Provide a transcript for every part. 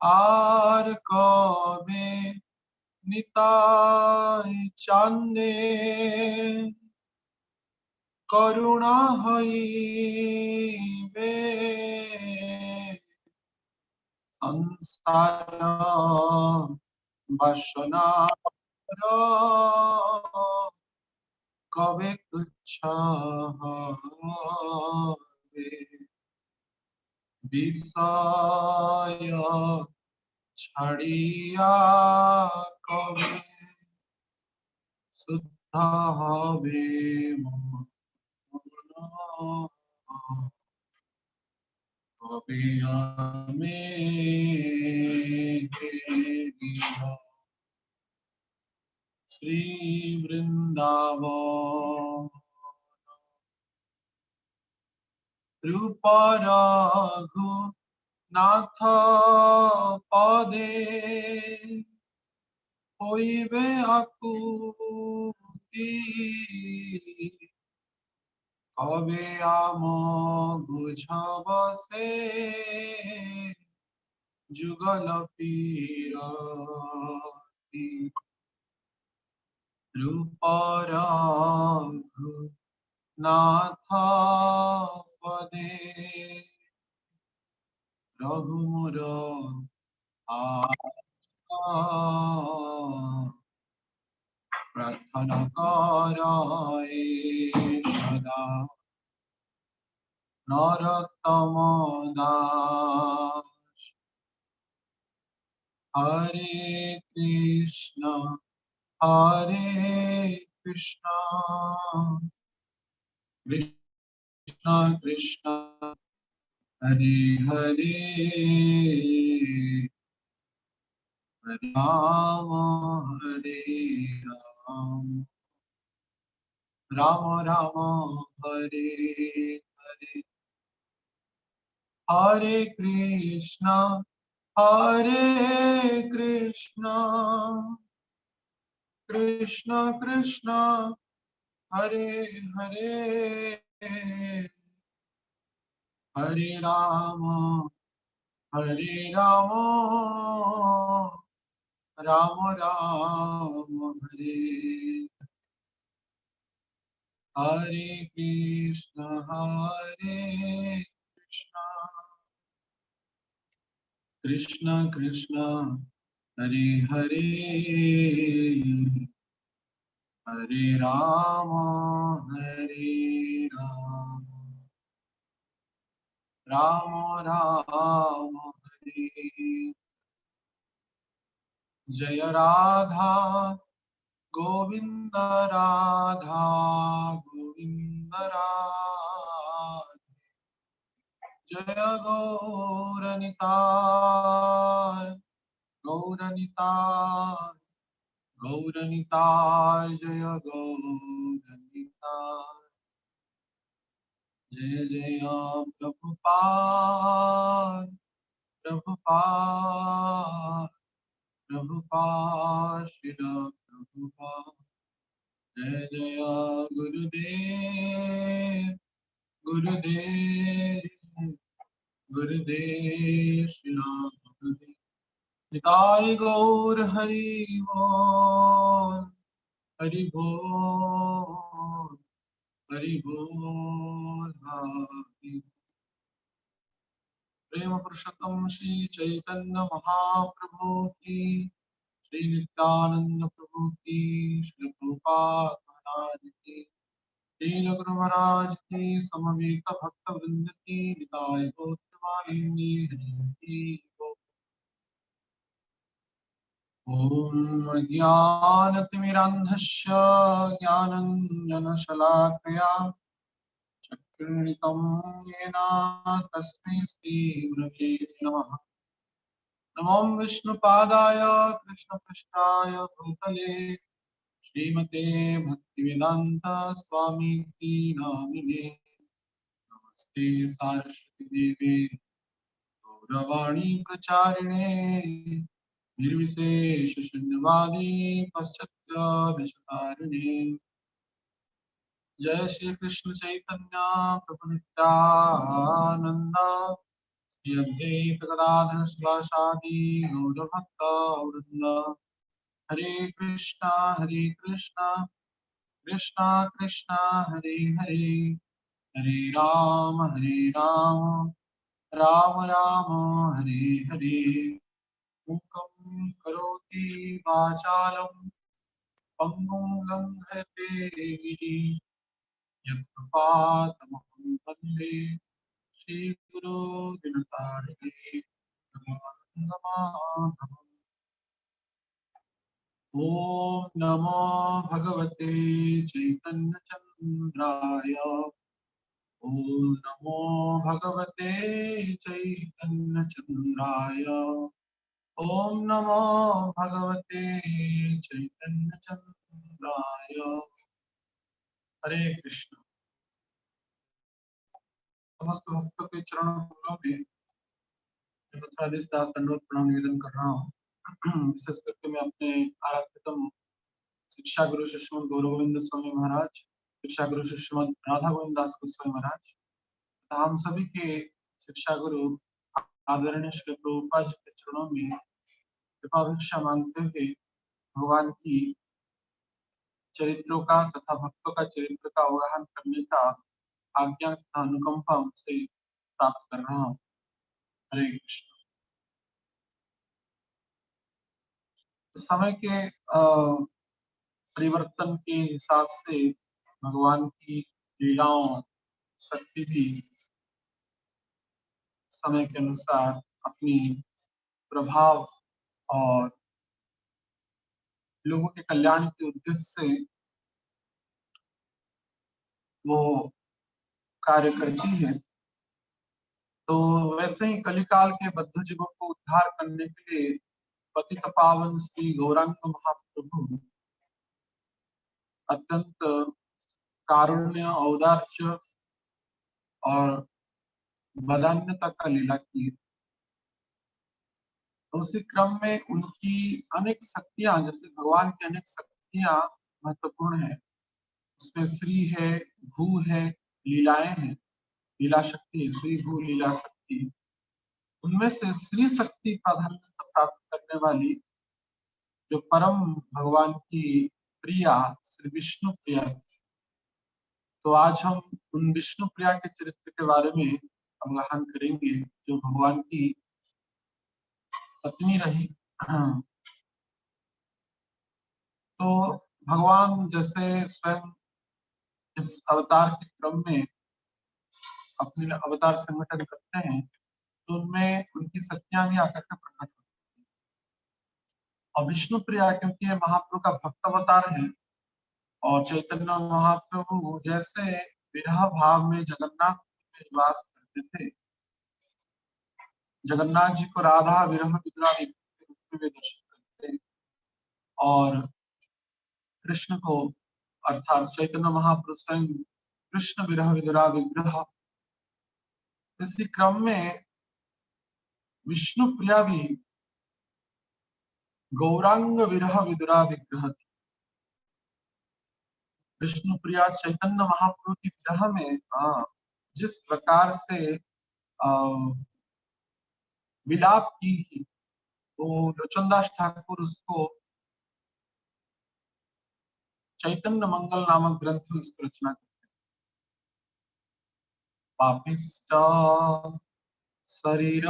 আর কবে নিতাই চান্দে করুণা হইবে সংসার বাসনা কবে তুচ্ছ হবে বিষয় ছাড়িয়া কবে শুদ্ধ হবে মন কবে আমি শ্রী বৃন্দাবন রূপ রঘু নাথ পদে হইবে আকুতি কবে আম বুঝব সে যুগল পীরতি রূপ রঘু নাথ পদে রঘুমুর প্রার্থনা করায় সদা নরোত্তম দাস হরে কৃষ্ণ কৃষ্ণ কৃষ্ণ হরে হরে হরে রাম হরে রাম রাম রাম হরে হরে हरे कृष्णा कृष्ण कृष्ण हरे हरे हरे राम राम राम हरे हरे कृष्ण कृष्ण कृष्ण हरे हरे हरे राम राम राम हरे जय राधा गोविंद राधा गोविंद राधे जय गौरनिताय गौरनिताय गौरनिताय जय गौरनिताय जय जय प्रभुपाद प्रभुपाद प्रभुपाद श्रील प्रभुपाद जय जय गुरुदेव गुरुदेव गुरुदेव श्रील गुरुदेव निताय गौर हरि बोल हरि बोल हरि बोल हरि प्रेम पुरुषोत्तम श्री चैतन्य महाप्रभु की श्री नित्यानंद प्रभु की श्री प्रभुपाद महाराज की श्री गुरु महाराज की समवेत भक्त वृंद की निताय गौरवानंदी हरि की ओम ज्ञानतिमिरान्धस्य ज्ञानाञ्जनशलाकया चक्षुरुन्मिलितं येन तस्मै श्रीगुरवे नमः। नमो विष्णुपादाय कृष्णपृष्ठाय भूतले श्रीमते भक्तिवेदान्त स्वामीति नामिने नमस्ते सारस्वती देवे गौरवाणी प्रचारिणे निर्विशेष शून्यवादी पाश्चात्य देशतारिणे जय श्री कृष्ण चैतन्य प्रभु नित्यानंद यद्वैत गदाधर शिवासादि गौरभक्त वृंद हरे कृष्णा कृष्णा कृष्णा हरे हरे हरे हरे राम राम राम हरे हरे मूकं करोति वाचालं पंगुं लंघयते गिरिं यत्कृपातमहं वन्दे श्रीगुरो दिनतारिणे नमः। ॐ नमो भगवते चैतन्य चन्द्राय ॐ नमो भगवते चैतन्य चन्द्राय ॐ नमो भगवते चैतन्य चन्द्राय। हरे कृष्ण। समस्त भक्तों के चरणों कमलों में दास दंडवत प्रणाम निवेदन कर रहा हूँ। विशेष करके मैं अपने आराध्यतम शिक्षा गुरु श्रीमद गौर गोविंद स्वामी महाराज, शिक्षा गुरु श्रीमद राधा गोविंद दास गोस्वामी महाराज तथा हम सभी के शिक्षा गुरु आदरणीय श्री प्रभुपाद जी के चरणों में कृपा भिक्षा मांगते हुए भगवान की चरित्रों का तथा भक्तों का चरित्र का अवगाहन करने का आज्ञा तथा अनुकंपा उनसे प्राप्त कर रहा हूँ। हरे कृष्ण। समय के परिवर्तन के हिसाब से भगवान की लीलाओं शक्ति भी समय के अनुसार अपनी प्रभाव और लोगों के कल्याण के उद्देश्य से वो कार्य करती है। तो वैसे ही कलिकाल के बद्ध जीवों को उद्धार करने के लिए पतित पावन श्री गौरांग महाप्रभु अत्यंत कारुण्य औदार्य और बदान्यता का लीला की। तो उसी क्रम में उनकी अनेक शक्तियां, जैसे भगवान की अनेक शक्तियां महत्वपूर्ण है। उसमें श्री है, भू है, लीलाएं हैं। लीला शक्ति, श्री भू लीला शक्ति, उनमें से श्री शक्ति प्राधान्यता प्राप्त करने वाली जो परम भगवान की प्रिया श्री विष्णु प्रिया। तो आज हम उन विष्णु प्रिया के चरित्र के बारे में अवगाहन करेंगे जो भगवान की पत्नी रही। तो भगवान जैसे स्वयं इस अवतार के क्रम में अपने अवतार संगठन करते हैं, तो उनमें उनकी शक्तियां भी आकर के प्रकट होती हैं। और विष्णु प्रिया क्योंकि ये महाप्रभु का भक्त अवतार है, और चैतन्य महाप्रभु जैसे विरह भाव में जगन्नाथ में निवास करते थे, जगन्नाथ जी को राधा विरह विद्रा के रूप में वे दर्शन करते हैं, और कृष्ण को अर्थात चैतन्य महाप्रभु स्वयं कृष्ण विरह विद्रा विग्रह। इसी क्रम में विष्णु प्रिया भी गौरांग विरह विदुरा विग्रह थी। विष्णु प्रिया चैतन्य महाप्रभु की विरह में जिस प्रकार से विलाप की थी, तो लोचनदास ठाकुर उसको चैतन्य मंगल नामक ग्रंथ में इसकी रचना करते हैं। पापिष्ट शरीर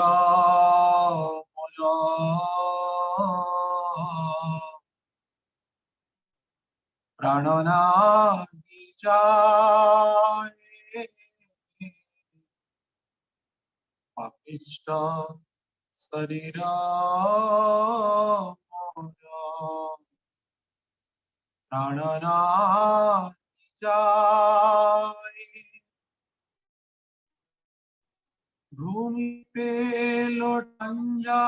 प्राणनादि जाए, पापिष्ट शरीर प्राणनादि जाए, भूमि पे लौटंजा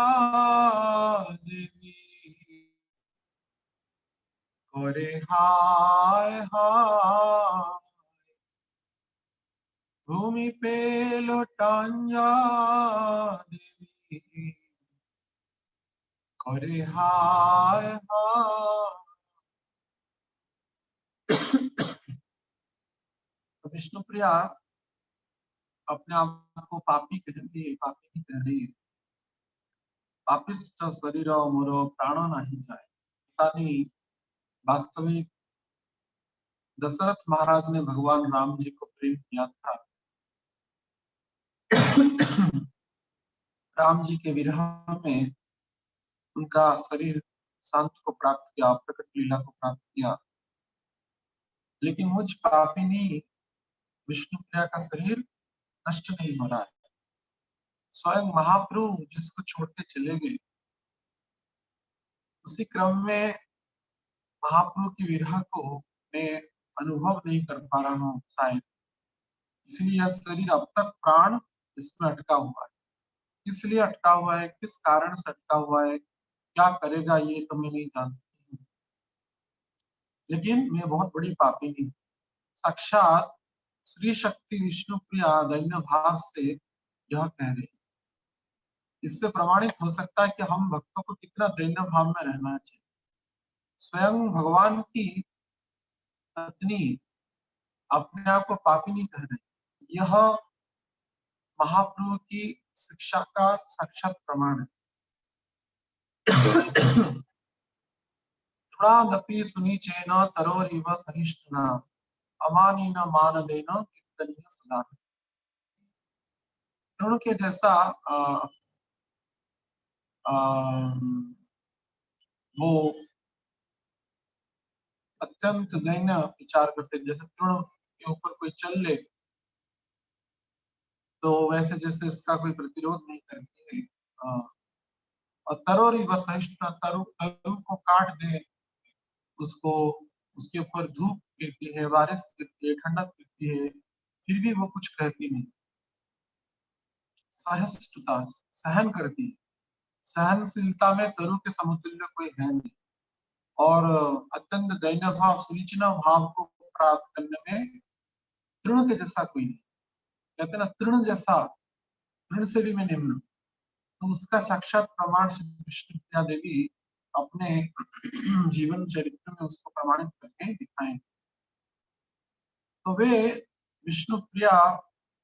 देवी करे हाय हाय, भूमि पे लौटंजा देवी करे हाय हाय। तो विष्णु प्रिया अपने आप को पापी कह रही है, पापी नहीं कह रही है। पापिष्ट शरीर मोर प्राण नहीं जाए। पता नहीं वास्तविक दशरथ महाराज ने भगवान राम जी को प्रेम किया था। राम जी के विरह में उनका शरीर शांत को प्राप्त किया, प्रकट लीला को प्राप्त किया, लेकिन मुझ पापिनी विष्णु प्रिया का शरीर नष्ट नहीं हो रहा है। स्वयं महाप्रभु जिसको छोड़ के चले गए, उसी क्रम में महाप्रभु की विरह को मैं अनुभव नहीं कर पा रहा हूँ शायद, इसलिए यह शरीर अब तक प्राण इसमें अटका हुआ है। किस लिए अटका हुआ है, किस कारण से अटका हुआ है, क्या करेगा ये तो मैं नहीं जानती हूँ। लेकिन मैं बहुत बड़ी पापी नहीं, साक्षात श्री शक्ति विष्णु प्रिया दैन्य भाव से यह कह रही। इससे प्रमाणित हो सकता है कि हम भक्तों को कितना दैन्य भाव में रहना चाहिए। स्वयं भगवान की पत्नी अपने आप को पापी नहीं कह रही, यह महाप्रभु की शिक्षा का साक्षात प्रमाण है। थोड़ादपि सुनिचेन तरोरिव सहिष्णुना अमानीन मानदेन कीर्तनीय सदा। तरुण के जैसा वो अत्यंत दैन्य विचार करते, जैसे तृण के ऊपर कोई चल ले तो वैसे जैसे इसका कोई प्रतिरोध नहीं करती है। और तरोरिव सहिष्णुना, तरु तरु को काट दे, उसको उसके ऊपर धूप गिरती है, बारिश गिरती है, ठंडक गिरती है, फिर भी वो कुछ कहती नहीं। सहिष्णुता, सहन करती है। सहनशीलता में तरु के समतुल्य कोई है नहीं। और अत्यंत दैन्य भाव, सुनिचना भाव को प्राप्त करने में तृण के जैसा कोई नहीं। कहते ना तृण जैसा, तृण से भी मैं निम्न, तो उसका साक्षात प्रमाण श्री विष्णुप्रिया देवी अपने जीवन चरित्र में उसको प्रमाणित करके दिखाए। तो वे विष्णु प्रिया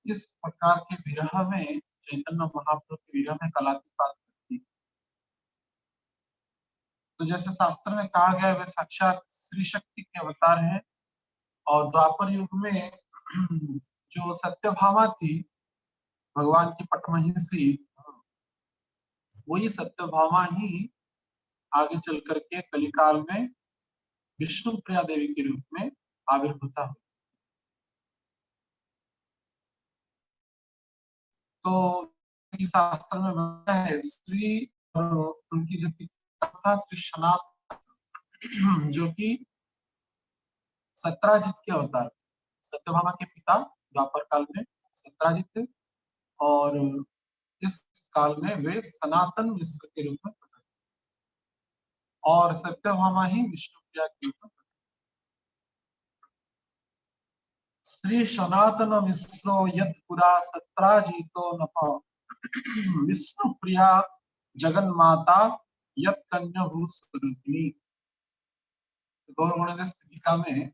इस प्रकार के विरह में, चैतन्य महाप्रभु के विरह में कलातीपात करती। तो जैसे शास्त्र में कहा गया है, वे साक्षात श्री शक्ति के अवतार हैं। और द्वापर युग में जो सत्यभामा थी, भगवान की पटमहिषी, वही सत्यभामा ही आगे चल करके कलिकाल में विष्णु प्रिया देवी के रूप में आविर्भूता हुई। तो शास्त्र में बताया है श्री, उनकी जो पिता था श्री सनातन, जो कि सत्राजित के अवतार, सत्यभामा के पिता द्वापर काल में सत्राजित थे, और इस काल में वे सनातन मिश्र के रूप में प्रकट, और सत्यभामा ही विष्णु प्रिया के रूप में प्रकट। श्री सनातन मिश्रो यद पुरा सत्राजितो नभ विष्णु प्रिया जगन माता यद कन्या भूस्वरूपिणी। गौर गणेश टीका में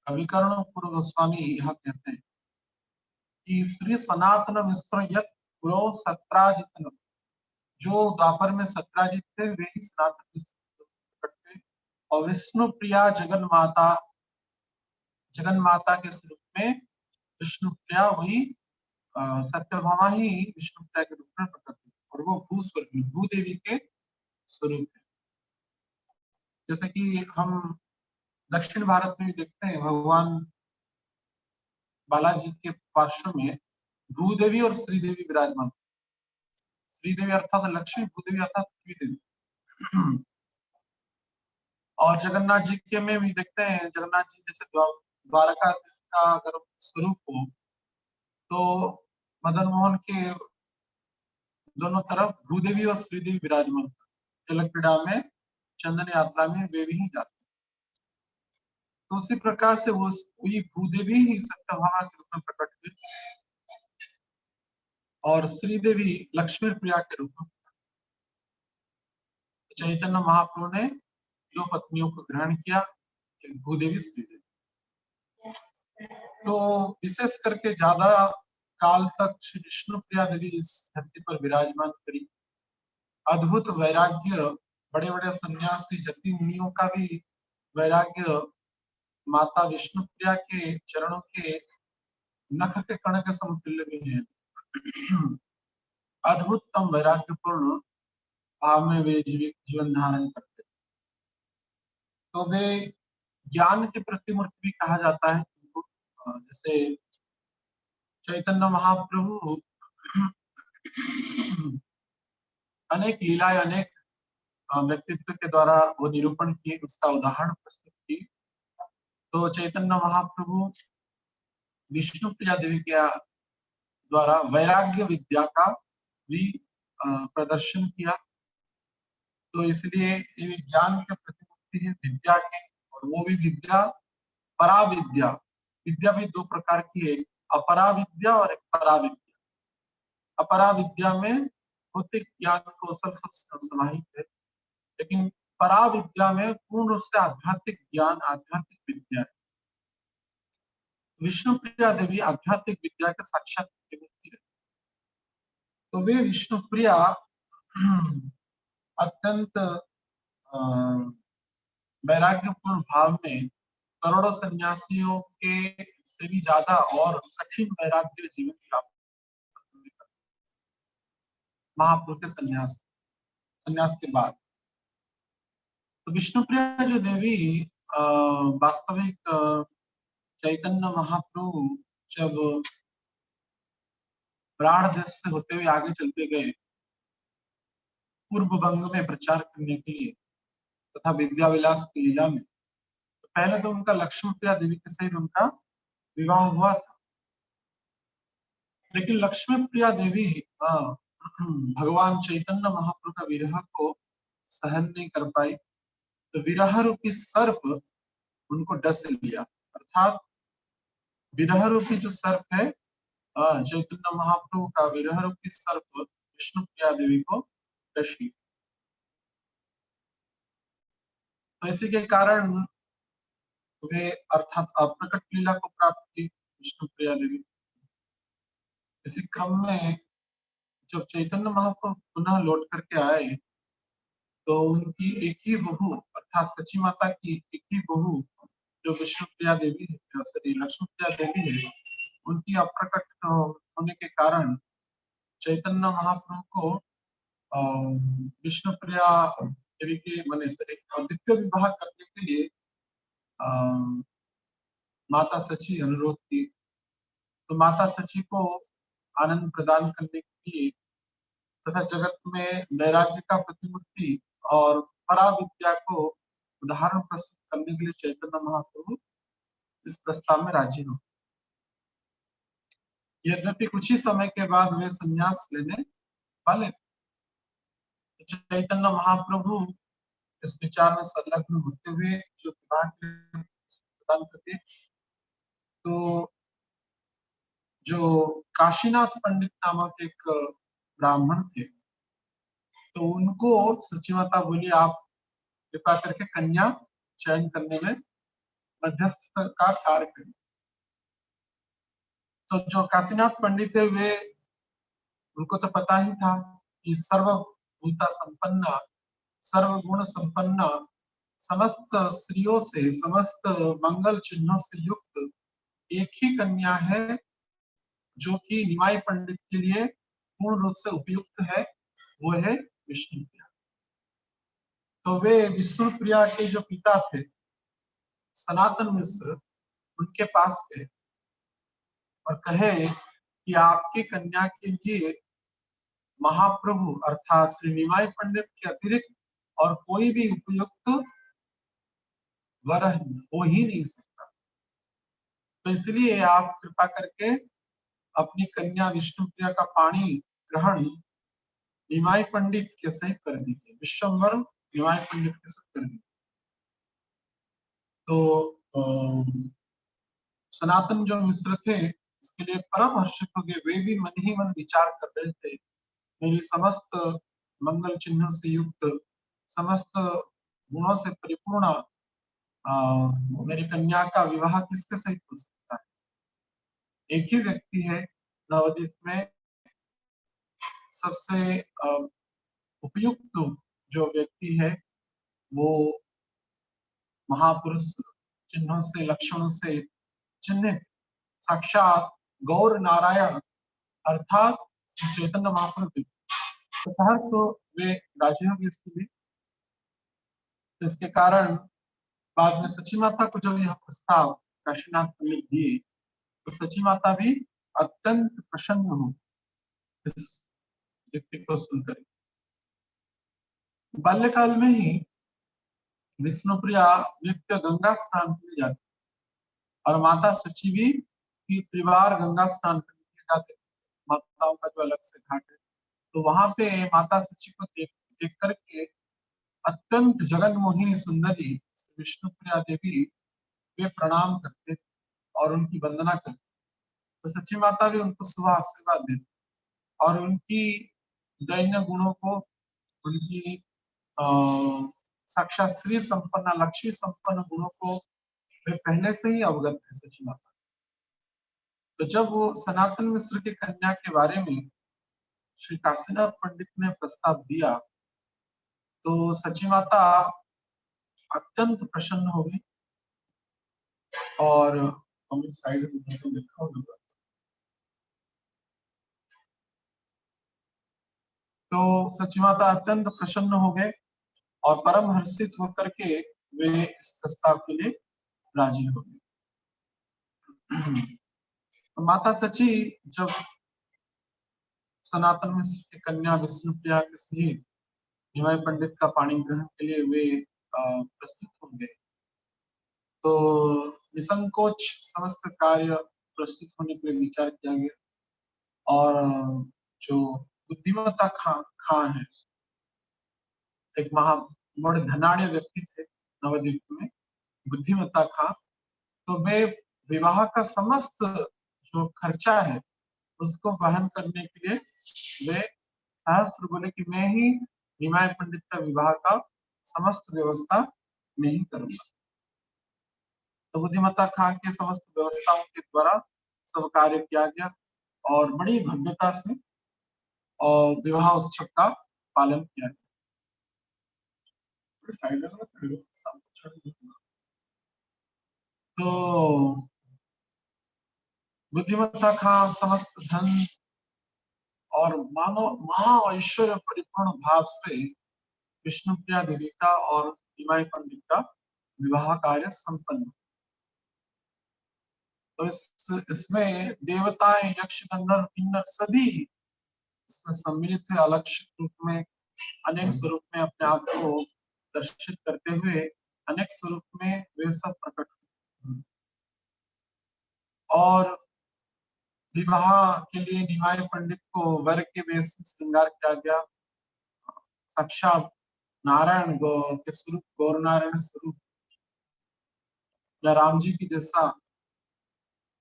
कविकर्ण पूर्व गोस्वामी यह कहते हैं कि श्री सनातन मिश्र यद पुरो सत्राजित, जो द्वापर में सत्राजित थे वे ही सनातन मिश्र प्रकट थे। और विष्णु प्रिया जगन माता के स्वरूप में विष्णु प्रिया वही सत्यभामा ही विष्णु प्रिया के रूप में प्रकट हुई, और वो भूस्वर्ग भूदेवी के स्वरूप है। जैसे कि हम दक्षिण भारत में भी देखते हैं, भगवान बालाजी के पार्श्व में भूदेवी और श्रीदेवी विराजमान। श्रीदेवी अर्थात लक्ष्मी, भूदेवी अर्थात पृथ्वी देवी। और जगन्नाथ जी के में भी देखते हैं, जगन्नाथ जी जैसे द्वारका का अगर स्वरूप हो, तो मदन मोहन के दोनों तरफ भूदेवी और श्रीदेवी विराजमान। जल क्रीड़ा में, चंदन यात्रा में वे भी जाते। तो उसी प्रकार से वो वही भूदेवी ही सत्यभामा के रूप में प्रकट हुई, और श्रीदेवी लक्ष्मी प्रिया के रूप में। चैतन्य महाप्रभु ने दो पत्नियों को ग्रहण किया, भूदेवी श्रीदेवी। तो विशेष करके ज्यादा काल तक श्री विष्णु प्रिया देवी इस धरती पर विराजमान करी। अद्भुत वैराग्य, बड़े बड़े सन्यासी जति मुनियों का भी वैराग्य माता विष्णु प्रिया के चरणों के नख के कण के समतुल्य भी है। अद्भुततम वैराग्यपूर्ण भाव में वे जीवन धारण करते। तो वे ज्ञान की प्रतिमूर्ति भी कहा जाता है उनको। जैसे चैतन्य महाप्रभु अनेक लीलाएं, अनेक व्यक्तित्व के द्वारा वो निरूपण किए, उसका उदाहरण प्रस्तुत किए। तो चैतन्य महाप्रभु विष्णु प्रिया देवी के द्वारा वैराग्य विद्या का भी प्रदर्शन किया। तो इसलिए ये ज्ञान के प्रतिमूर्ति है, विद्या के, और वो भी विद्या पराविद्या। विद्या भी दो प्रकार की है, अपरा विद्या और एक परा विद्या। अपरा विद्या में भौतिक ज्ञान कौशल सब समाहित है, लेकिन परा विद्या में पूर्ण रूप से आध्यात्मिक ज्ञान, आध्यात्मिक विद्या है। विष्णु प्रिया देवी आध्यात्मिक विद्या के साक्षात प्रतिमूर्ति है। तो वे विष्णु प्रिया अत्यंत वैराग्यपूर्ण भाव में करोड़ों सन्यासियों के से भी ज्यादा और कठिन वैराग्य जीवन प्राप्त महापुरुष के संन्यास के बाद। तो विष्णुप्रिया जो देवी वास्तविक चैतन्य महाप्रभु जब ब्राह्मण देश से होते हुए आगे चलते गए पूर्व बंग में प्रचार करने के लिए तथा विद्या विलास की लीला में, तो पहले तो उनका लक्ष्मी प्रिया देवी के सहित उनका विवाह हुआ था। लेकिन लक्ष्मी प्रिया देवी भगवान चैतन्य महाप्रभु का विरह को सहन नहीं कर पाई। तो विरह रूपी सर्प उनको डस लिया, अर्थात विरह रूपी जो सर्प है, चैतन्य महाप्रभु का विरह रूपी सर्प विष्णु प्रिया देवी को डस लिया। तो इसी के कारण वे अर्थात अप्रकट लीला को प्राप्त की विष्णु प्रिया देवी। इसी क्रम में जब चैतन्य महाप्रभु पुनः लौट करके आए तो उनकी एक ही बहू अर्थात सची माता की एक ही बहू जो विष्णु प्रिया देवी है, सॉरी लक्ष्मी प्रिया देवी है, उनकी अप्रकट होने के कारण चैतन्य महाप्रभु को विष्णु प्रिया देवी के मने से द्वितीय विवाह करने के लिए माता सची अनुरोध की। तो माता सची को आनंद प्रदान करने के लिए तथा जगत में वैराग्य का प्रतिमूर्ति और परा विद्या को उदाहरण प्रस्तुत करने के लिए चैतन्य महाप्रभु इस प्रस्ताव में राजी हो। यद्यपि कुछ ही समय के बाद वे संन्यास लेने वाले थे। चैतन्य महाप्रभु इस विचार में संलग्न होते हुए जो विवाह प्रदान करते, तो जो काशीनाथ पंडित नामक एक ब्राह्मण थे, तो उनको सची माता बोली आप कृपा करके कन्या चयन करने में मध्यस्थ का कार्य करें। तो जो काशीनाथ पंडित है वे, उनको तो पता ही था कि सर्वभूता संपन्ना, सर्वगुण संपन्ना, समस्त स्त्रियों से, समस्त मंगल चिन्हों से युक्त एक ही कन्या है जो कि निमाई पंडित के लिए पूर्ण रूप से उपयुक्त है, वो है विष्णु प्रिया। तो वे विष्णु प्रिया के जो पिता थे सनातन मिश्र, उनके पास गए और कहे कि आपकी कन्या के लिए महाप्रभु अर्थात श्री निमाई पंडित के अतिरिक्त और कोई भी उपयुक्त वर हो ही नहीं सकता। तो इसलिए आप कृपा करके अपनी कन्या विष्णुप्रिया का पाणी ग्रहण निमाई पंडित के सहित कर दीजिए, विश्वम्भर निमाई पंडित के साथ कर दीजिए। तो सनातन जो मिश्र थे इसके लिए परम हर्षित हो गए। वे भी मन ही मन विचार कर रहे थे, मेरी समस्त मंगल चिन्ह से युक्त, समस्त गुणों से परिपूर्ण मेरी कन्या का विवाह किसके सहित हो सकता है? एक ही व्यक्ति है नवद्वीप में सबसे उपयुक्त जो व्यक्ति है वो महापुरुष चिन्हों से लक्षणों से चिन्हित साक्षात गौर नारायण अर्थात श्री चैतन्य महाप्रभु। तो सहर्ष वे राजी होगी इसके लिए। इसके कारण बाद में सची माता को जब यह प्रस्ताव काशीनाथ पंडित दिए तो सची माता भी अत्यंत प्रसन्न हो इस व्यक्ति को सुनकर। बाल्यकाल में ही विष्णुप्रिया नित्य गंगा स्नान के लिए जाती और माता सची भी त्रिवार गंगा स्नान करने के लिए जाते। माताओं का जो अलग से घाट है, तो वहां पे माता सची को देख करके अत्यंत जगन मोहिनी सुंदरी विष्णुप्रिया देवी वे प्रणाम करते और उनकी वंदना करते। तो सच्ची माता भी उनको सुबह आशीर्वाद देती और उनकी दैन्य गुणों को, उनकी साक्षात श्री संपन्न लक्ष्मी संपन्न गुणों को वे पहले से ही अवगत थे सच्ची माता। तो जब वो सनातन मिश्र की कन्या के बारे में श्री काशीनाथ पंडित ने प्रस्ताव दिया तो सच्ची माता अत्यंत प्रसन्न हो गई और साइड में लिखा होगा। तो सच्ची माता अत्यंत प्रसन्न हो गए और परम हर्षित होकर के वे इस प्रस्ताव के लिए राजी हो गए। तो माता सची जब सनातन मिश्र की कन्या विष्णुप्रिया के सहित निमाई पंडित का पाणी ग्रहण के लिए वे प्रस्तुत होंगे तो निसंकोच समस्त कार्य प्रस्तुत होने के लिए विचार किया गया। और जो बुद्धिमत्ता खां है, एक बड़े धनाढ़ व्यक्ति थे नवद्वीप में, बुद्धिमत्ता खां, तो वे विवाह का समस्त जो खर्चा है उसको वहन करने के लिए वे सहस्त्र बोले कि मैं ही निमाय पंडित का विवाह का समस्त व्यवस्था मैं ही करूंगा। तो बुद्धिमत्ता खां के समस्त व्यवस्थाओं के द्वारा सब कार्य किया गया और बड़ी भव्यता से और विवाह उत्सव का पालन किया गया। तो बुद्धिमत्ता खां समस्त धन और मानो महा ऐश्वर्य परिपूर्ण भाव से विष्णुप्रिया देवी का और निमाई पंडित का विवाह कार्य संपन्न। तो इसमें देवताएं, यक्ष, गंधर्व, किन्नर सभी इसमें सम्मिलित है। अलक्षित रूप में अनेक स्वरूप में अपने आप को दर्शित करते हुए अनेक स्वरूप में वे सब प्रकट हुए। और विवाह के लिए निमाई पंडित को वर के वेश में श्रृंगार किया गया। साक्षात नारायण के स्वरूप, गौर नारायण स्वरूप, या राम जी की जैसा,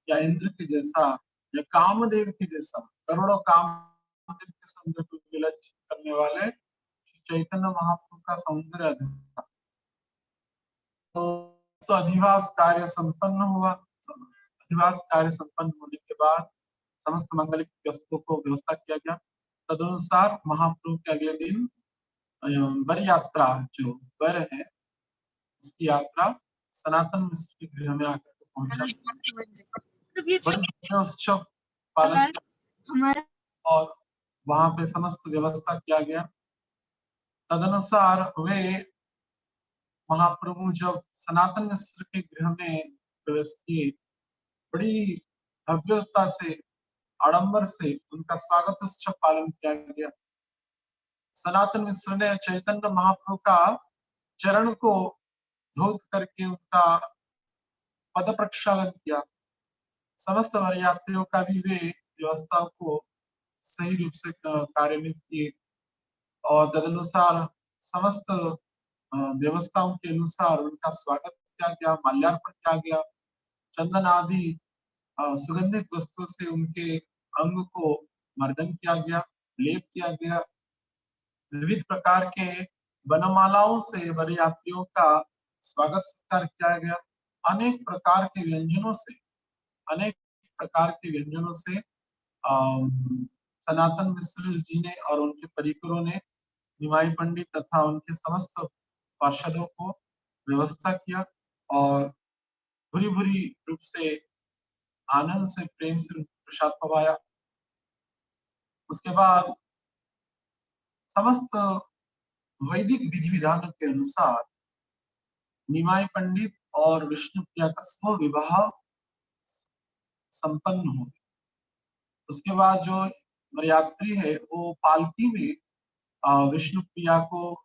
या इंद्र के जैसा, या कामदेव के जैसा, करोड़ों कामदेव के सौंदर्य को विलक्षित करने वाले चैतन्य महाप्रभु का सौंदर्य था। तो अधिवास कार्य संपन्न हुआ। अधिवास कार्य संपन्न होने के बाद समस्त मंगलिक वस्तुओं को व्यवस्था किया गया। तदनुसार महाप्रभु के अगले दिन वर यात्रा, जो वर है उसकी यात्रा सनातन मिश्र के गृह में आकर पहुंचा। उत्सव पालन किया और वहां पे समस्त व्यवस्था किया गया। तदनुसार वे महाप्रभु जब सनातन मिश्र के गृह में प्रवेश किए, बड़ी भव्यता से, आडंबर से उनका स्वागत उत्सव पालन किया गया। सनातन मिश्र ने चैतन्य महाप्रभु का चरण को धोत करके उनका पद प्रक्षालन किया। समस्त यात्रियों का भी वे व्यवस्थाओं को सही रूप से कार्यान्वित किए और तदनुसार समस्त व्यवस्थाओं के अनुसार उनका स्वागत किया गया, माल्यार्पण किया गया, चंदन आदि सुगंधित वस्तुओं से उनके अंग को मर्दन किया गया, लेप किया गया। विविध प्रकार के वनमालाओं से वर यात्रियों का स्वागत सत्कार किया गया। अनेक प्रकार के व्यंजनों से सनातन मिश्र जी ने और उनके परिकरों ने निमाई पंडित तथा उनके समस्त पार्षदों को व्यवस्था किया और भूरी भूरी रूप से आनंद से प्रेम से प्रसाद पवाया। उसके बाद समस्त वैदिक विधि विधानों के अनुसार निमाई पंडित और विष्णु प्रिया का स्व विवाह संपन्न हो गया। उसके बाद जो मर्यात्री है वो पालकी में विष्णु प्रिया को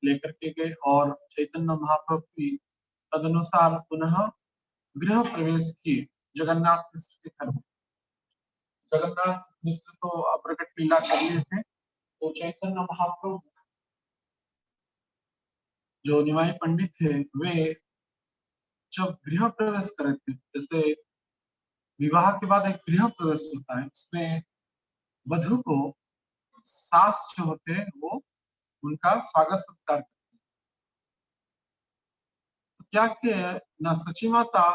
लेकर के गए और चैतन्य महाप्रभु की तदनुसार पुनः गृह प्रवेश किए जगन्नाथ मिश्र के घर में। जगन्नाथ मिश्र तो प्रकट लीला कर लिए थे, तो चैतन्य महाप्रभु जो निमाई पंडित थे वे जब गृह प्रवेश करे थे, जैसे विवाह के बाद एक गृह प्रवेश होता है, उसमें वधु को सास जो होते हैं वो उनका स्वागत सत्कार करते हैं। तो क्या कि न सची माता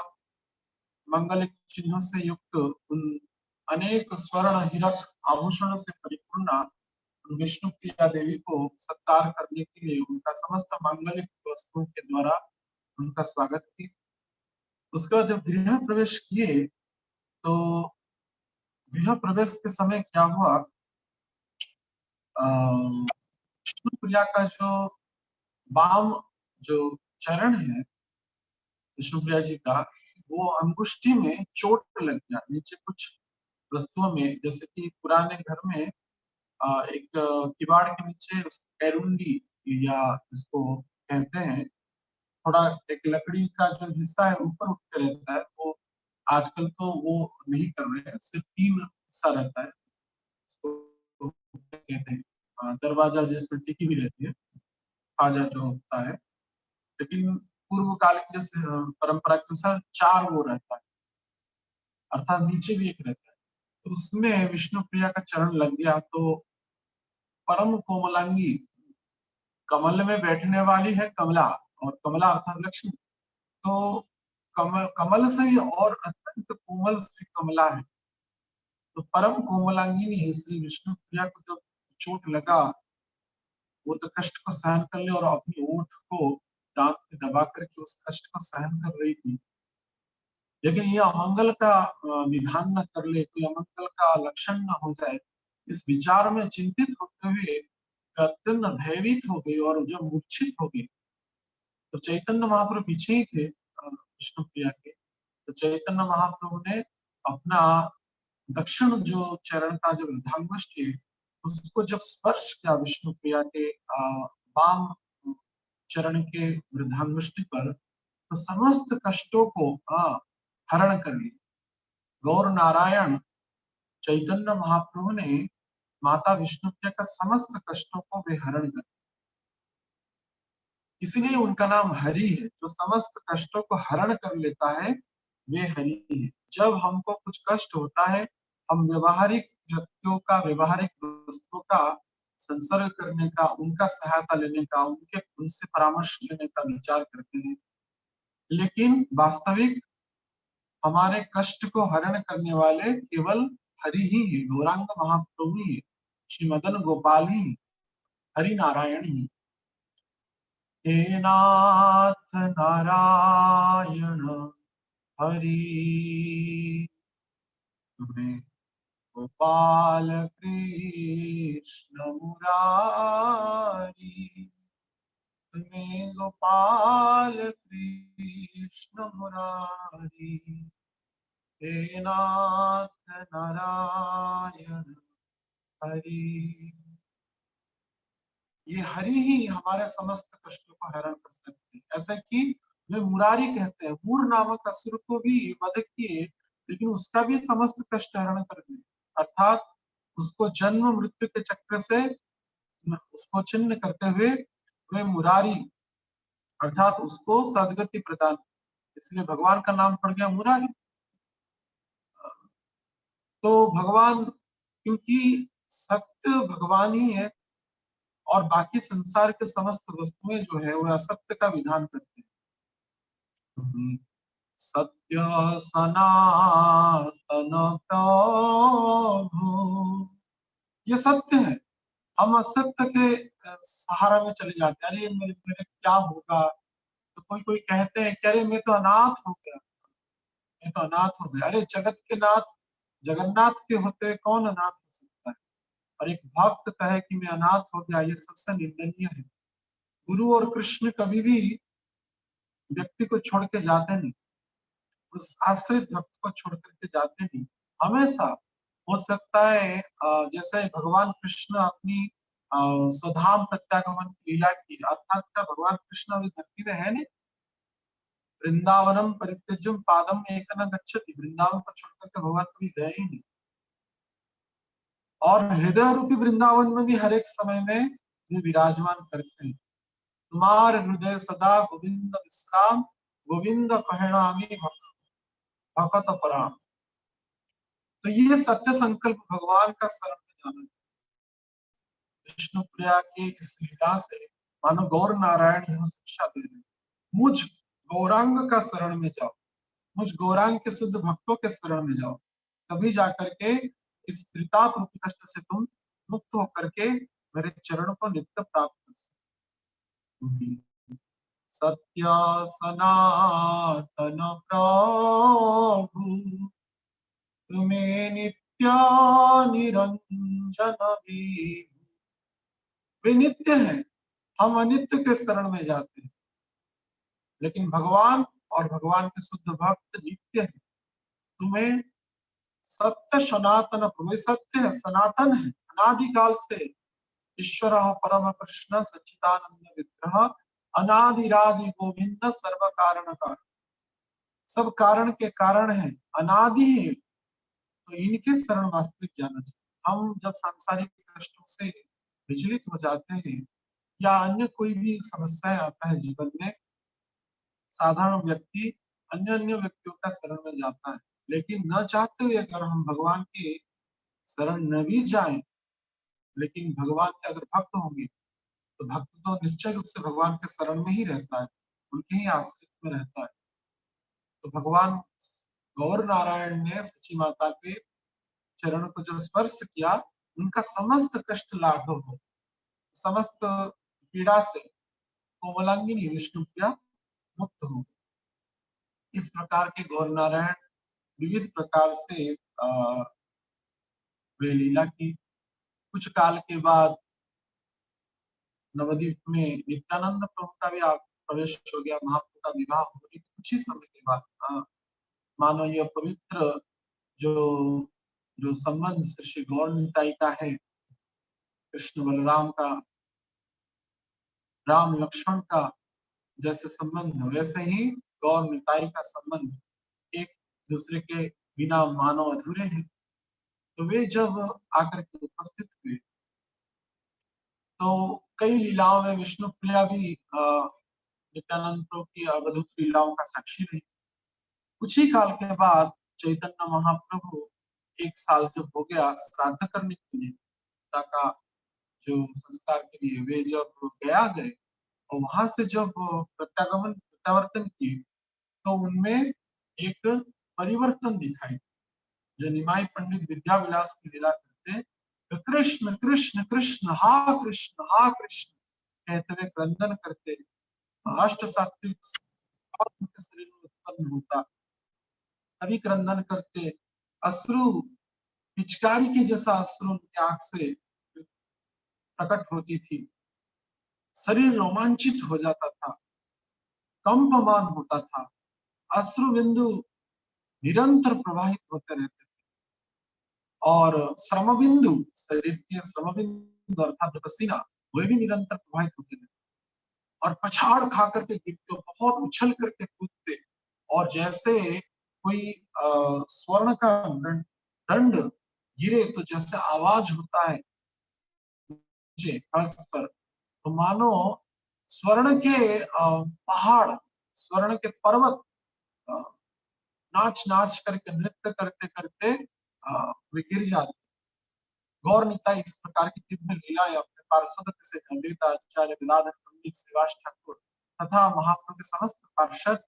मंगल चिन्हों से युक्त उन अनेक स्वर्ण हीरक आभूषणों से परिपूर्ण विष्णु प्रिया देवी को सत्कार करने के लिए उनका समस्त मांगलिक वस्तुओं के द्वारा उनका स्वागत किया। उसके बाद जब गृह प्रवेश किए तो गृह प्रवेश के समय क्या हुआ, विष्णु प्रिया का जो वाम जो चरण है विष्णु प्रिया जी का, वो अंगुष्ठी में चोट लग गया नीचे कुछ वस्तुओं में, जैसे कि पुराने घर में एक किवाड़ के नीचे कैरुंडी या इसको कहते हैं, थोड़ा एक लकड़ी का जो हिस्सा है ऊपर उठ के रहता है, वो आजकल तो वो नहीं कर रहे हैं, सिर्फ 3 हिस्सा रहता है, इसको कहते हैं दरवाजा जिसमें टिकी भी रहती है, खाजा जो होता है। लेकिन पूर्व काल की जैसे परंपरा के अनुसार 4 वो रहता है, अर्थात नीचे भी एक रहता है। तो उसमें विष्णु प्रिया का चरण लग गया तो परम कोमलांगी, कमल में बैठने वाली है कमला, और कमला अर्थात लक्ष्मी, तो कमल से ही और अत्यंत कोमल श्री कमला है, तो परम कोमलांगिनी है। श्री विष्णु प्रिया को जब चोट लगा वो तो कष्ट को सहन कर ले और अपनी ओठ को दांत से दबा करके उस कष्ट को सहन कर रही थी, लेकिन यह अमंगल का विधान न कर ले, कोई अमंगल का लक्षण न हो जाए, इस विचार में चिंतित होते हुए अत्यंत भयभीत हो गई और जब मूर्छित हो गई तो चैतन्य महाप्रभु पीछे ही थे विष्णु प्रिया के। तो चैतन्य महाप्रभु ने अपना दक्षिण जो चरण का जो वृद्धांगुष्ठ है उसको जब स्पर्श किया विष्णु प्रिया के वाम चरण के वृद्धांगुष्ठ पर, तो समस्त कष्टों को हरण कर लिया। गौर नारायण चैतन्य महाप्रभु ने माता विष्णु प्रिया का समस्त कष्टों को वे हरण कर, इसलिए उनका नाम हरि है। जो समस्त कष्टों को हरण कर लेता है वे हरि है। जब हमको कुछ कष्ट होता है हम व्यवहारिक व्यक्तियों का, व्यवहारिक वस्तुओं का संसर्ग करने का, उनका सहायता लेने का, उनसे परामर्श लेने का विचार करते हैं, लेकिन वास्तविक हमारे कष्ट को हरण करने वाले केवल हरि ही है, गौरांग महाप्रभु ही है, श्री मदन गोपाल ही, हरि नारायण ही। हे नाथ नारायण हरि, तुम्हें गोपाल कृष्ण मुरारी, तुम्हें गोपाल कृष्ण मुरारी, हे नाथ नारायण हरि। ये हरि ही हमारे समस्त कष्टों को हरण कर सकते हैं, ऐसा कि वे मुरारी कहते हैं, मूर नामक असुर को भी वध किए लेकिन उसका भी समस्त कष्ट हरण कर दिए, अर्थात उसको जन्म मृत्यु के चक्र से उसको छिन्न करते हुए वे मुरारी अर्थात उसको सदगति प्रदान, इसलिए भगवान का नाम पड़ गया मुरारी। तो भगवान, क्योंकि सत्य भगवान ही है और बाकी संसार के समस्त वस्तुएं जो है वह असत्य का विधान करते हैं। सत्य सनातन प्रभु। ये सत्य है। हम असत्य के सहारा में चले जाते हैं, अरे मेरे मेरे क्या होगा। तो कोई कोई कहते हैं कि अरे मैं तो अनाथ हो गया, मैं तो अनाथ हो गया। अरे जगत के नाथ जगन्नाथ के होते कौन अनाथ हो सकता है। और एक भक्त कहे कि मैं अनाथ हो गया, ये सबसे निंदनीय है। गुरु और कृष्ण कभी भी व्यक्ति को छोड़ के जाते नहीं, उस आश्रित भक्त को छोड़ करके जाते नहीं। हमेशा हो सकता है जैसे भगवान कृष्ण अपनी स्वधाम प्रत्यागमन की लीला की, अर्थात क्या भगवान कृष्ण अभी धरती में है नहीं। वृंदावनम परित्यज्यम पादम एक न गच्छति, वृंदावन को छोड़ करके भगवान कभी गए ही नहीं। और हृदय रूपी वृंदावन में भी हर एक समय में वे विराजमान करते हैं। तुम्हारे हृदय सदा गोविंद विश्राम, गोविंद कहणामी भकत पराम। तो ये सत्य संकल्प भगवान का शरण में जाना। विष्णु प्रिया की इस लीला से मानो गौर नारायण यह शिक्षा दे रहे, मुझ गौरांग का शरण में जाओ, मुझ गौरांग के शुद्ध भक्तों के शरण में जाओ, तभी जाकर के इस त्रिताप रूपी कष्ट से तुम मुक्त होकर के मेरे चरण को नित्य प्राप्त कर सकते। सत्य सनातन प्रभु, तुम्हें नित्य निरंजन भी। वे नित्य हैं, हम अनित्य के शरण में जाते हैं, लेकिन भगवान और भगवान के शुद्ध भक्त नित्य है। तुम्हें सत्य सनातन प्रभु, सत्य है, सनातन है, अनादिकाल से ईश्वर परम कृष्ण सच्चिदानंद विग्रह, अनादिरादि गोविंद सर्व कारण का, सब कारण के कारण है, अनादि है। तो इनके शरण वास्तविक जाना चाहिए। हम जब सांसारिक कष्टों से विचलित हो जाते हैं या अन्य कोई भी समस्याएं आता है जीवन में, साधारण व्यक्ति अन्य अन्य व्यक्तियों का शरण में जाता है। लेकिन न चाहते हुए अगर हम भगवान के शरण न भी जाएं, लेकिन भगवान के अगर भक्त होंगे तो भक्त तो निश्चय रूप से भगवान के शरण में ही रहता है, उनके ही आश्रित में रहता है। तो भगवान गौर नारायण ने सची माता के चरण को जो स्पर्श किया, उनका समस्त कष्ट लाघव हो, समस्त पीड़ा से कोमलांगिनी विष्णु प्रिया मुक्त हो। इस प्रकार के गौर नारायण विविध प्रकार से वे लीला की। कुछ काल के बाद नवद्वीप में नित्यानंद प्रभु का भी प्रवेश हो गया, महाप्रभु का विवाह होने के कुछ ही समय के बाद मानो यह पवित्र जो जो संबंध श्री गौर निताई का है, कृष्ण बलराम का, राम लक्ष्मण का जैसे संबंध है, वैसे ही गौर निताई का संबंध एक दूसरे के बिना मानो अधूरे हैं। तो वे जब आकर के उपस्थित हुए तो कई लीलाओं में विष्णु प्रिया भी नित्यानंद प्रभु की अवधूत लीलाओं का साक्षी रही। कुछ ही काल के बाद चैतन्य महाप्रभु एक साल जब हो गया श्राद्ध करने के लिए, पिता का जो संस्कार के लिए वे जब गया गए और वहां से जब प्रत्यावर्तन किए, तो उनमें एक परिवर्तन दिखाई। जो निमाई पंडित विद्या विलास की लीला करते, तो कृष्ण कृष्ण कृष्ण हा कृष्ण कहते हुए क्रंदन करते, अष्ट सात्विक उनके शरीर में उत्पन्न होता, कभी क्रंदन करते, अश्रु पिचकारी की जैसा अश्रु उनकी आंख से प्रकट होती थी, शरीर रोमांचित हो जाता था, कंपमान होता था, अश्रु बिंदु निरंतर प्रवाहित होते रहते थे। और श्रम बिंदु, शरीर के श्रम बिंदु अर्थात पसीना, वे भी निरंतर प्रवाहित होते थे। और पछाड़ खा करके गिरते, बहुत उछल करके कूदते, और जैसे कोई स्वर्ण का दंड गिरे तो जैसे आवाज होता है फर्श पर, तो मानो स्वर्ण के पहाड़, स्वर्ण के पर्वत नाच नाच करके नृत्य करते करते वे गिर जाते। गौर निताई इस प्रकार की दिव्य लीला अपने पार्षद से पंडित आचार्य विलाधर पंडित श्रीवास ठाकुर तथा महाप्रभु के समस्त पार्षद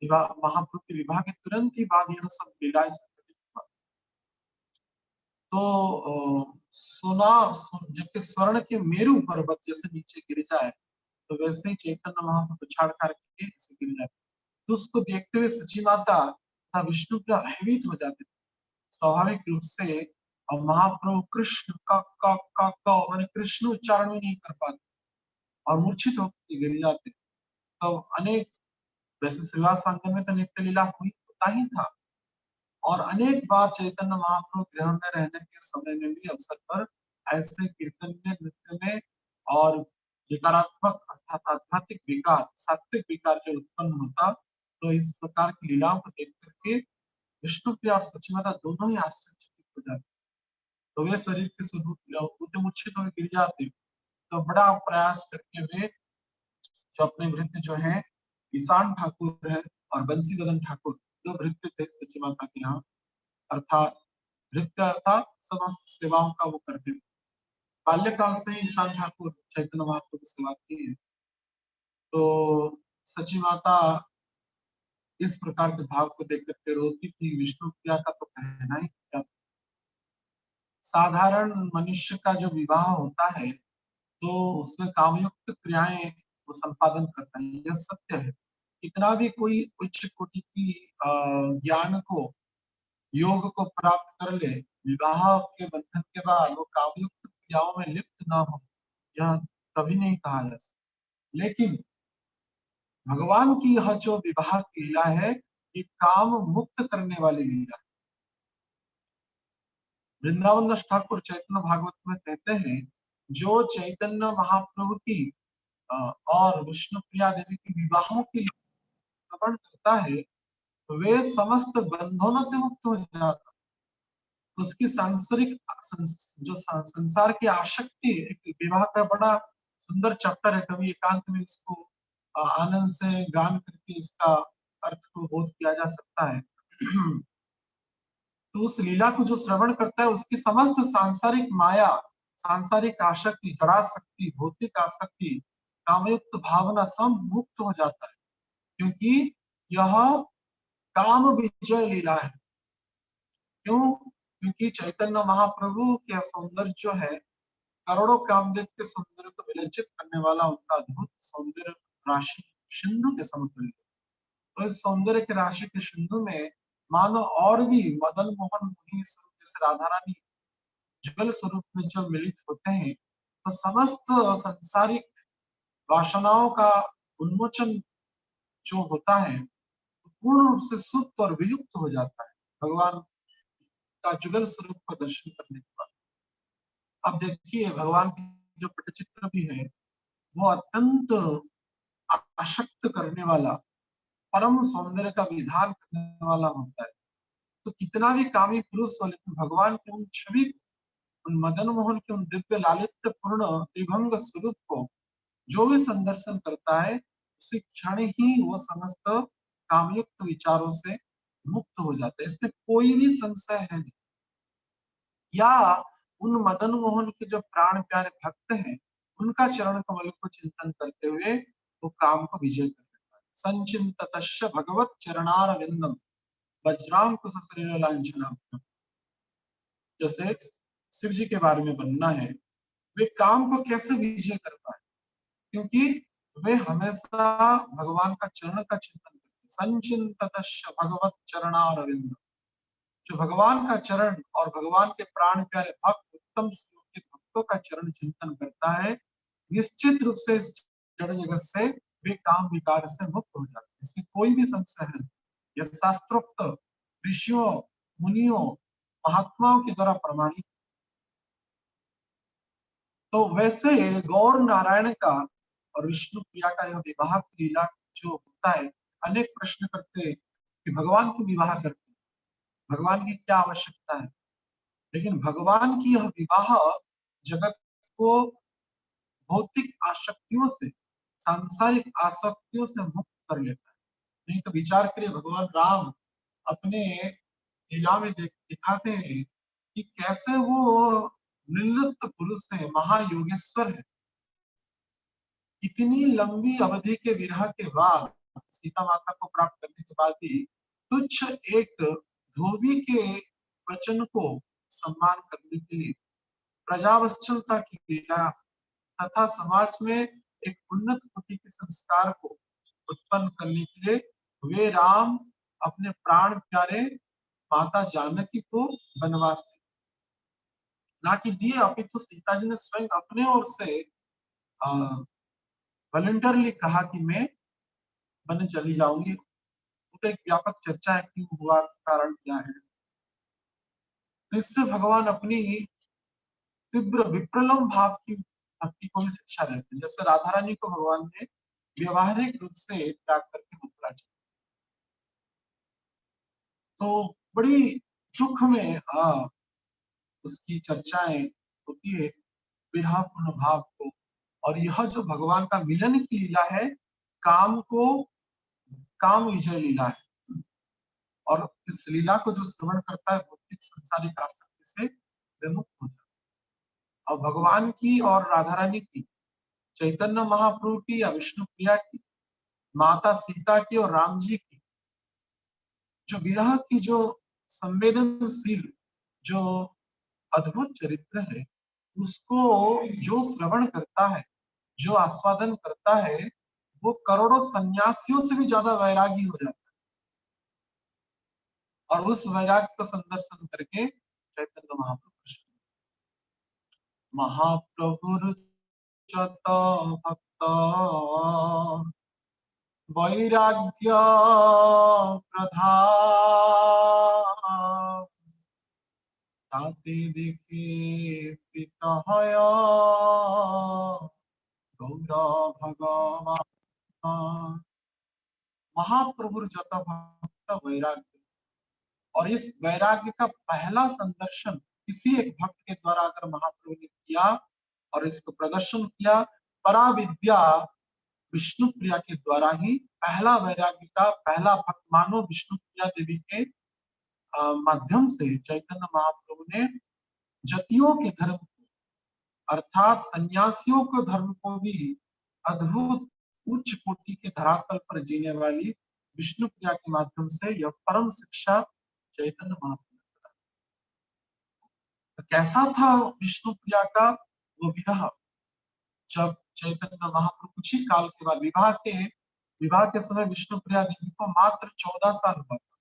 विवाह महाप्रभु के विवाह के तुरंत ही बाद यह सब लीलाएं संघटित हुआ। तो जबकि स्वर्ण के मेरु पर्वत जैसे नीचे गिर जाए, तो वैसे ही चैतन्य महाप्रभु छाड़ करके ऐसे गिर जाते। तो उसको देखते हुए सची माता तथा विष्णु प्रिया भयभीत हो जाते थे। स्वाभाविक रूप से अब महाप्रभु कृष्ण का माने कृष्ण उच्चारण भी नहीं कर पाते और मूर्छित होकर गिर जाते। तो अनेक, वैसे श्रीवास संगम में तो नित्य लीला हुई होता ही था, और अनेक बार चैतन्य महाप्रभु गृह में रहने के समय में भी अवसर पर ऐसे कीर्तन में, नृत्य में और विकारात्मक अर्थात आध्यात्मिक विकार, सात्विक विकार जो उत्पन्न होता, तो इस प्रकार की लीलाओं को देख करके विष्णु प्रिया और सचिमाता दोनों ही आश्चर्यचकित हो जाते। तो वे शरीर के स्वरूप उद्यमुच्छित होकर गिर जाते। तो बड़ा प्रयास करके वे जो अपने भृत्य जो है ईशान ठाकुर है और बंसी बदन ठाकुर, दो भृत्य थे सची माता के यहाँ, अर्थात भृत्य अर्थात समस्त सेवाओं का वो करते थे। बाल्यकाल से ही ईशान ठाकुर चैतन्य महाप्रभु की सेवा की है। तो सची माता इस प्रकार के भाव को देख करके रोती थी। विष्णु प्रिया का तो कहना ही क्या। साधारण मनुष्य का जो विवाह होता है तो उसमें कामयुक्त क्रियाएं वो संपादन करता है, यह सत्य है। कितना भी कोई उच्च कोटि की ज्ञान को, योग को प्राप्त कर ले, विवाह के बंधन के बाद वो कामयुक्त क्रियाओं में लिप्त ना हो, यह कभी नहीं कहा जा सकता। लेकिन भगवान की यह जो विवाह की लीला है, ये काम मुक्त करने वाली लीला। वृंदावन दास ठाकुर चैतन्य भागवत में कहते हैं, जो चैतन्य महाप्रभु की और विष्णु प्रिया देवी की विवाहों की श्रवण करता है, वे समस्त बंधनों से मुक्त हो जाता। उसकी सांसारिक जो संसार की आसक्ति, एक विवाह का बड़ा सुंदर चैप्टर है, कभी एकांत में इसको आनंद से गान करके इसका अर्थ को बोध किया जा सकता है। तो उस लीला को जो श्रवण करता है, उसकी समस्त सांसारिक माया, सांसारिक आसक्ति, जड़ाशक्ति, भौतिक आसक्ति, कामयुक्त भावना सब मुक्त हो जाता है, क्योंकि यह काम विजय लीला है। क्यों? क्योंकि चैतन्य महाप्रभु के सौंदर्य जो है, करोड़ों कामदेव के सौंदर्य को विलज्जित करने वाला उनका अद्भुत सौंदर्य राशि सिंधु के समतुल्य। तो इस सौंदर्य के राशि के सिंधु में मानो और भी मदन मोहन मोहिनी स्वरूप जैसे राधा रानी जुगल स्वरूप में जब मिलित होते हैं, तो समस्त संसारिक वासनाओं का उन्मोचन जो होता है, पूर्ण रूप से सुप्त और विलुप्त हो जाता है भगवान का जुगल स्वरूप का दर्शन करने के बाद। अब देखिए, भगवान की जो पटचित्र भी है, वो अत्यंत आसक्त करने वाला, परम सौंदर्य का विधान करने वाला होता है। तो कितना भी कामी पुरुष हो, लेकिन भगवान के उन छवि, उन मदन मोहन के उन दिव्य लालित्य पूर्ण त्रिभंग स्वरूप को जो भी संदर्शन करता है, उसी क्षण ही वो समस्त कामयुक्त विचारों से मुक्त हो जाता है। इसमें कोई भी संशय है नहीं। या उन मदन मोहन के जो प्राण प्यारे भक्त हैं, उनका चरण कमल को चिंतन करते हुए वो काम को विजय कर देता है। संचिंततश्च भगवत चरणारविंदम वज्राम कुश शरीर लांछनम। जैसे शिव जी के बारे में बनना है, वे काम को कैसे विजय कर पाए, क्योंकि वे हमेशा भगवान का चरण का चिंतन करते। संचिंततश्च भगवत चरणारविंद, जो भगवान का चरण और भगवान के प्राण प्यारे भक्त, उत्तम श्लोकित भक्तों का चरण चिंतन करता है, निश्चित रूप से इस जड़ जगत से वे काम विकार से मुक्त हो जाते हैं। इसमें कोई भी संशय है। यह शास्त्रोक्त, ऋषियों, मुनियों, महात्माओं के द्वारा प्रमाणित। तो वैसे गौर नारायण का और विष्णु प्रिया का यह विवाह की लीला जो होता है, अनेक प्रश्न करते हैं कि भगवान क्यों विवाह करते, भगवान की क्या आवश्यकता है। लेकिन भगवान की यह विवाह जगत को भौतिक आसक्तियों से, सांसारिक आसक्तियों से मुक्त कर लेता है। नहीं तो विचार करिए, भगवान राम अपने लीला में दिखाते हैं कि कैसे वो निर्लिप्त पुरुष है, महायोगेश्वर है। इतनी लंबी अवधि के विरह के बाद सीता माता को प्राप्त करने के बाद भी तुच्छ एक धोबी के वचन को सम्मान करने के लिए प्रजावत्सलता की लीला तथा समाज में एक उन्नत कोटि के संस्कार को उत्पन्न करने के लिए वे राम अपने प्राण प्यारे माता जानकी को वनवास ना कि दिए, अपितु तो सीता जी ने स्वयं अपने ओर से वॉलंटरली कहा कि मैं वन चली जाऊंगी। तो एक व्यापक चर्चा है क्यों हुआ, कारण क्या है। तो इससे भगवान अपनी तीव्र विप्रलम भाव की भक्ति को भी शिक्षा देते हैं। जैसे राधा रानी को भगवान ने व्यवहारिक रूप से त्याग करके मथुरा चले, तो बड़ी सुख में उसकी चर्चाएं होती है विरह पूर्ण भाव को। और यह जो भगवान का मिलन की लीला है, काम को काम विजय लीला है। और इस लीला को जो श्रवण करता है भौतिक संसारिक आसक्ति से विमुक्त हो जाता है। और भगवान की और राधा रानी की, चैतन्य महाप्रभु की या विष्णु प्रिया की, माता सीता की और राम जी की जो विरह की जो संवेदनशील जो अद्भुत चरित्र है, उसको जो श्रवण करता है, जो आस्वादन करता है, वो करोड़ों सन्यासियों से भी ज्यादा वैरागी हो जाता है। और उस वैराग का संदर्शन करके चैतन्य महाप्रभु महाप्रभुर चत भक्त वैराग्य प्रधान ताते देखे प्रीत হয় गौर भगवान। महाप्रभुर जत भक्त वैराग्य, और इस वैराग्य का पहला संदर्शन किसी एक भक्त के द्वारा अगर महाप्रभु ने किया और इसको प्रदर्शन किया, पराविद्या विष्णु प्रिया के द्वारा ही पहला वैराग्य का पहला भक्त मानो विष्णु प्रिया देवी के माध्यम से चैतन्य महाप्रभु ने जतियों के धर्म को, अर्थात सन्यासियों के धर्म को भी अद्भुत उच्च कोटि के धरातल पर जीने वाली विष्णु प्रिया के माध्यम से यह परम शिक्षा चैतन्य महाप्रभु ने प्रदान। तो कैसा था विष्णु प्रिया का वो विरह, जब चैतन्य महाप्रभु कुछ ही काल के बाद विवाह के समय विष्णु प्रिया देवी को मात्र 14 साल हुआ था।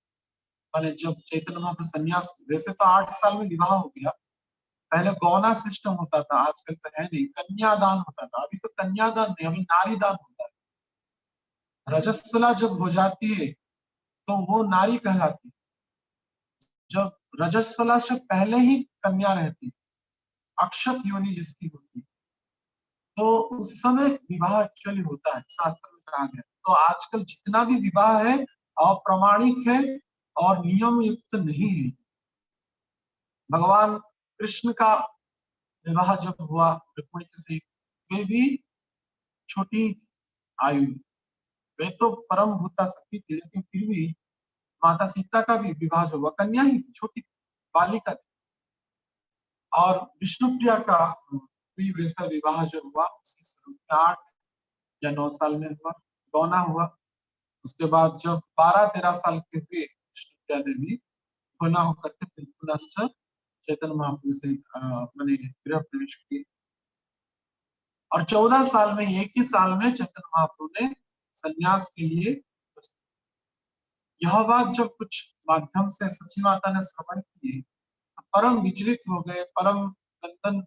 माने जब चैतन्य महाप्रभु संन्यास, वैसे तो 8 साल में विवाह हो गया, पहले गौना सिस्टम होता था, आजकल तो है नहीं, कन्यादान होता था। अभी तो कन्यादान नहीं, अभी नारीदान होता है। रजस्वला जब हो जाती है तो वो नारी कहलाती है। जब रजस्वला से पहले ही कन्या रहती, अक्षत योनि जिसकी होती, तो उस समय विवाह एक्चुअली होता है, शास्त्र में कहा गया। तो आजकल जितना भी विवाह है अप्रमाणिक है और नियम युक्त नहीं है। भगवान कृष्ण का विवाह जब हुआ रुक्मिणी से, वे भी छोटी आयु, वे तो परम भूता शक्ति थी, लेकिन फिर भी माता सीता का भी विवाह जो हुआ कन्या ही छोटी बालिका थी। और विष्णु प्रिया का भी वैसा विवाह जो हुआ उसी स्वरूप में 8 या 9 साल में हुआ, गौना हुआ। उसके बाद जब 12-13 साल के हुए विष्णु प्रिया देवी गौना होकर के फिर पुनश्च चैतन्य महाप्रभु से मैंने गृह प्रवेश किए। और 14 साल में, एक ही साल में चैतन्य महाप्रभु ने संन्यास के लिए, यह बात जब कुछ माध्यम से सची माता ने श्रवण किए, परम विचलित हो गए, परम नंदन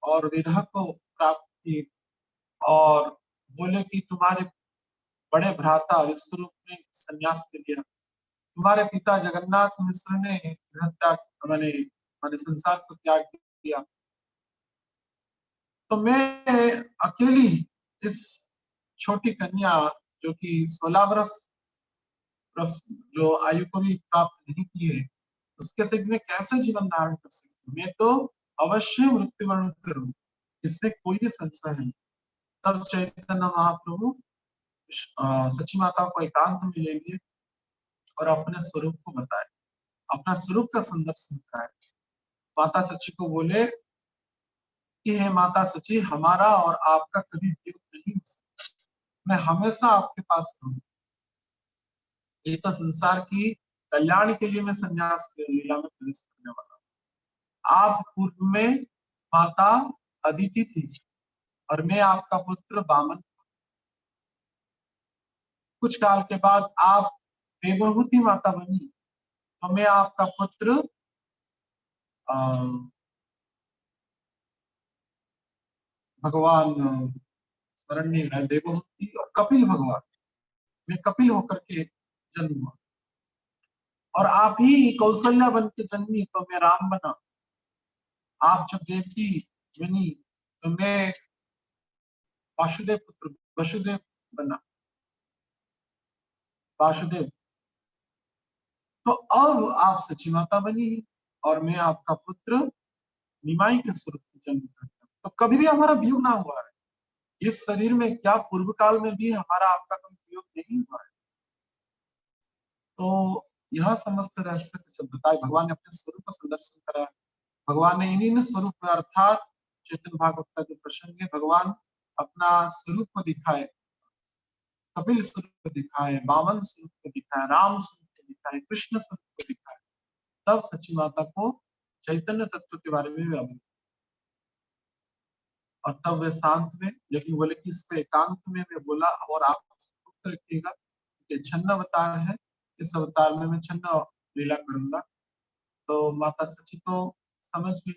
और विरह को प्राप्त किए और बोले कि तुम्हारे बड़े भ्राता विश्वरूप ने संन्यास के लिया, तुम्हारे पिता जगन्नाथ मिश्र ने गृह त्याग मैंने मैंने संसार को त्याग दिया, तो मैं अकेली इस छोटी कन्या जो कि 16 वर्ष जो आयु को भी प्राप्त नहीं की है, उसके से मैं कैसे जीवन धारण कर सकती हूँ, मैं तो अवश्य मृत्युवरण करूं, इसमें कोई भी संशय नहीं। तब चैतन्य महाप्रभु सची माता को एकांत में ले लिए और अपने स्वरूप को बताए, अपना स्वरूप का संदर्शन कराए। माता सची को बोले कि हे माता सची, हमारा और आपका कभी वियोग नहीं हो सकता, मैं हमेशा आपके पास रहूंगी। ये तो संसार की कल्याण के लिए मैं संन्यास लीला में प्रवेश करने वाला हूँ। आप पूर्व में माता अदिति थी और मैं आपका पुत्र वामन। कुछ काल के बाद आप देवहूति माता बनी तो मैं आपका पुत्र भगवान स्मरण नहीं है, देवहूति और कपिल भगवान, मैं कपिल होकर के जन्म हुआ और आप ही कौशल्या बन के जन्मी तो मैं राम बना। आप जब देवकी बनी तो मैं वासुदेव पुत्र वसुदेव बना, वासुदेव। तो अब आप सची माता बनी और मैं आपका पुत्र निमाई के स्वरूप में जन्म करता हूं। तो कभी भी हमारा वियोग ना हुआ है इस शरीर में, क्या पूर्व काल में भी हमारा आपका कोई वियोग नहीं हुआ है। तो यह समस्त रहस्य जब बताए, भगवान ने अपने स्वरूप का संदर्शन करा। भगवान ने इन्हीं स्वरूप में अर्थात चेतन भागवत का जो प्रसंग है, भगवान अपना स्वरूप को दिखाए, कपिल स्वरूप को दिखाए, वामन स्वरूप को दिखाए, राम स्वरूप को दिखाए, कृष्ण स्वरूप को दिखाए, तब सची माता को चैतन्य तत्व के बारे में भी अवगत। और तब वे शांत में, लेकिन बोले कि इसको एकांत में मैं बोला और आप गुप्त रखिएगा, ये छन्न अवतार है, इस अवतार में मैं छन्न लीला करूंगा। तो माता सची तो समझ गई,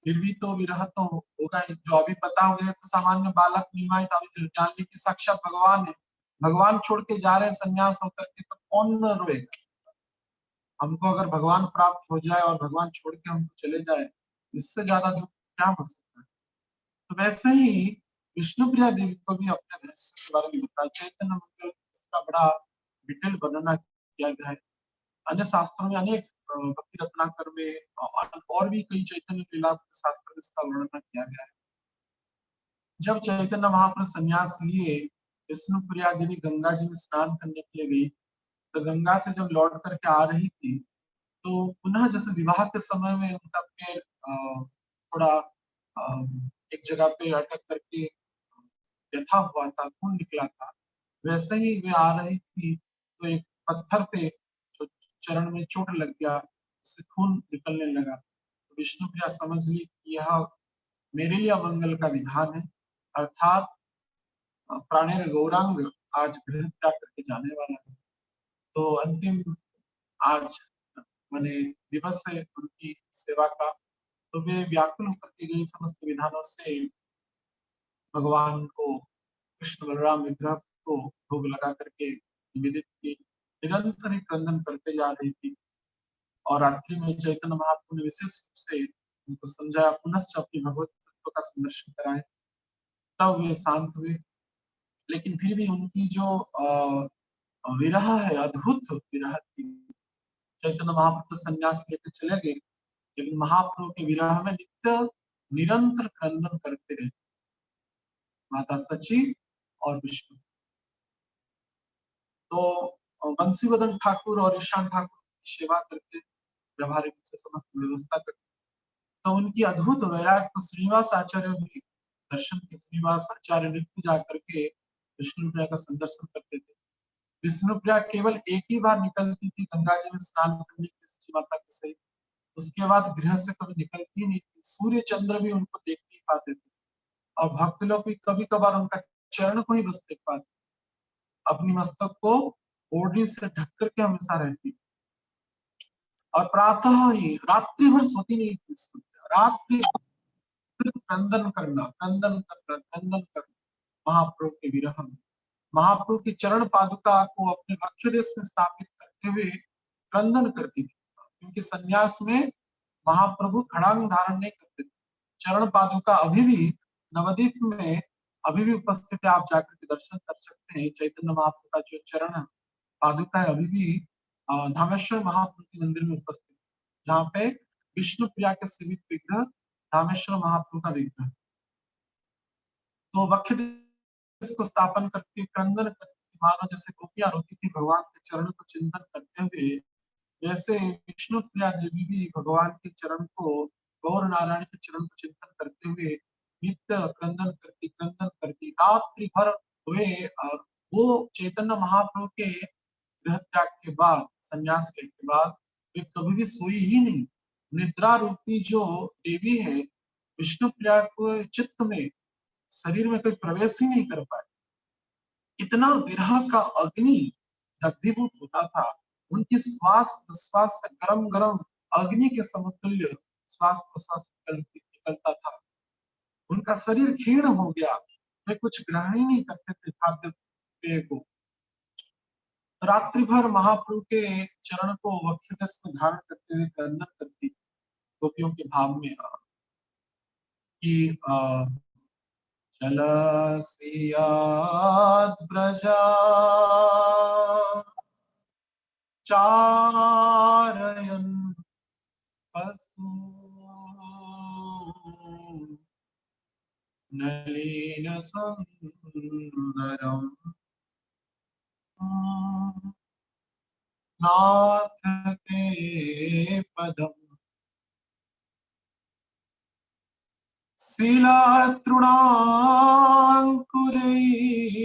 फिर भी तो विरह तो होगा ही। जो अभी पता हो गया तो सामान्य बालक निमाई था, अभी जान ली कि साक्षात भगवान है, भगवान छोड़ के जा रहे हैं संन्यास होकर के, तो कौन न रोएगा। हमको अगर भगवान प्राप्त हो जाए और भगवान छोड़ के हमको चले जाए, इससे ज्यादा दुख क्या हो सकता है। तो वैसे ही विष्णुप्रिया देवी को भी अपने रहस्य के बारे में बताया। चैतन्य मंगल इसका बड़ा डिटेल वर्णना किया गया है। अन्य शास्त्रों में अनेक भक्ति रत्नाकर में और भी कई चैतन्य लीला शास्त्र में इसका वर्णन किया गया है। जब चैतन्य महाप्रभु संन्यास लिए, विष्णुप्रिया देवी गंगा जी में स्नान करने के लिए गई, तो गंगा से जब लौट करके आ रही थी तो पुनः जैसे विवाह के समय में उनका पैर थोड़ा एक जगह पे अटक करके व्यथा हुआ था, खून निकला था, वैसे ही वे आ रही थी तो एक पत्थर पे जो चरण में चोट लग गया, उससे खून निकलने लगा। तो विष्णुप्रिया समझ ली कि यह मेरे लिए अमंगल का विधान है, अर्थात प्राणेर गौरांग आज गृह त्याग करके जाने वाला है। तो अंतिम आज माने दिवस है उनकी सेवा का। तो वे व्याकुल होकर के गई, समस्त विधानों से भगवान को, कृष्ण बलराम विग्रह को भोग लगा करके निवेदित की, निरंतर ही क्रंदन करते जा रही थी। और रात्रि में चैतन्य महाप्रभु ने विशेष रूप से उनको समझाया, पुनश्च अपनी भगवत तत्व का संदर्शन कराए, तब वे शांत हुए। लेकिन फिर भी उनकी जो विरह है, अद्भुत विरह थी। चैतन्य महाप्रभु संन्यास लेकर चले गए, लेकिन महाप्रभु के विरह में नित्य निरंतर क्रंदन करते रहे माता सची और विष्णु। तो बंसीवदन ठाकुर और ईशान ठाकुर की सेवा करके व्यवहारिक रूप से समस्त व्यवस्था करते, तो उनकी अद्भुत वैराग्य को श्रीनिवास आचार्य भी दर्शन के, श्रीनिवास आचार्य नित्य जाकर के विष्णुप्रिया का संदर्शन करते थे। विष्णुप्रिया केवल एक ही बार निकलती थी गंगा जी में स्नान करने के सची माता के सहित, उसके बाद गृह से कभी निकलती नहीं थी। सूर्य चंद्र भी उनको देख नहीं पाते थे और भक्त लोग भी कभी कभार उनका चरण को ही बस देख पाते, अपनी मस्तक को ओढ़नी से ढक करके हमेशा रहती। और प्रातः ही रात्रि भर सोती नहीं थी उसको, रात्रि सिर्फ क्रंदन करना, क्रंदन करना, क्रंदन करना महाप्रभु के विरह में। महाप्रभु की चरण पादुका को अपने वक्ष देश में स्थापित करते हुए क्रंदन करती थी, क्योंकि संन्यास में महाप्रभु खड़ांग धारण नहीं करते थे। चरण पादुका अभी भी नवद्वीप में अभी भी उपस्थित है, आप जाकर के दर्शन कर सकते हैं। चैतन्य महाप्रभु का जो चरण पादुका है अभी भी धामेश्वर महाप्रभु के मंदिर में उपस्थित है, जहाँ पे विष्णु प्रिया के सेवित विग्रह धामेश्वर महाप्रभु का विग्रह। तो वक्ष को स्थापन करके क्रंदन करके मानो जैसे गोपियां रोती थी भगवान के चरण को चिंतन करते हुए, वैसे विष्णु प्रिया देवी भी भगवान के चरण को, गौर नारायण के चरण को चिंतन करते हुए नित्य क्रंदन करती रात्रि भर हुए। और वो चैतन्य महाप्रभु के गृह त्याग के बाद, संन्यास के बाद वे कभी भी सोई ही नहीं। निद्रा रूपी जो देवी है, विष्णु प्रिया को चित्त में, शरीर में कोई प्रवेश ही नहीं कर पाए। इतना विरह का अग्नि दग्धीभूत होता था। उनकी श्वास प्रश्वास से गरम गरम अग्नि के समतुल्य श्वास प्रश्वास निकलता था। उनका शरीर क्षीण हो गया। वे कुछ ग्रहण ही नहीं करते थे खाद्य पेय को। रात्रि भर महाप्रभु के चरण को वक्षदेश में धारण करते हुए क्रंदन करती, गोपियों के भाव में कि चलसियाद ब्रजा चारयन पशु नलिन सुंदरम नाथ ते पदम शिलातृणाङ्कुरैः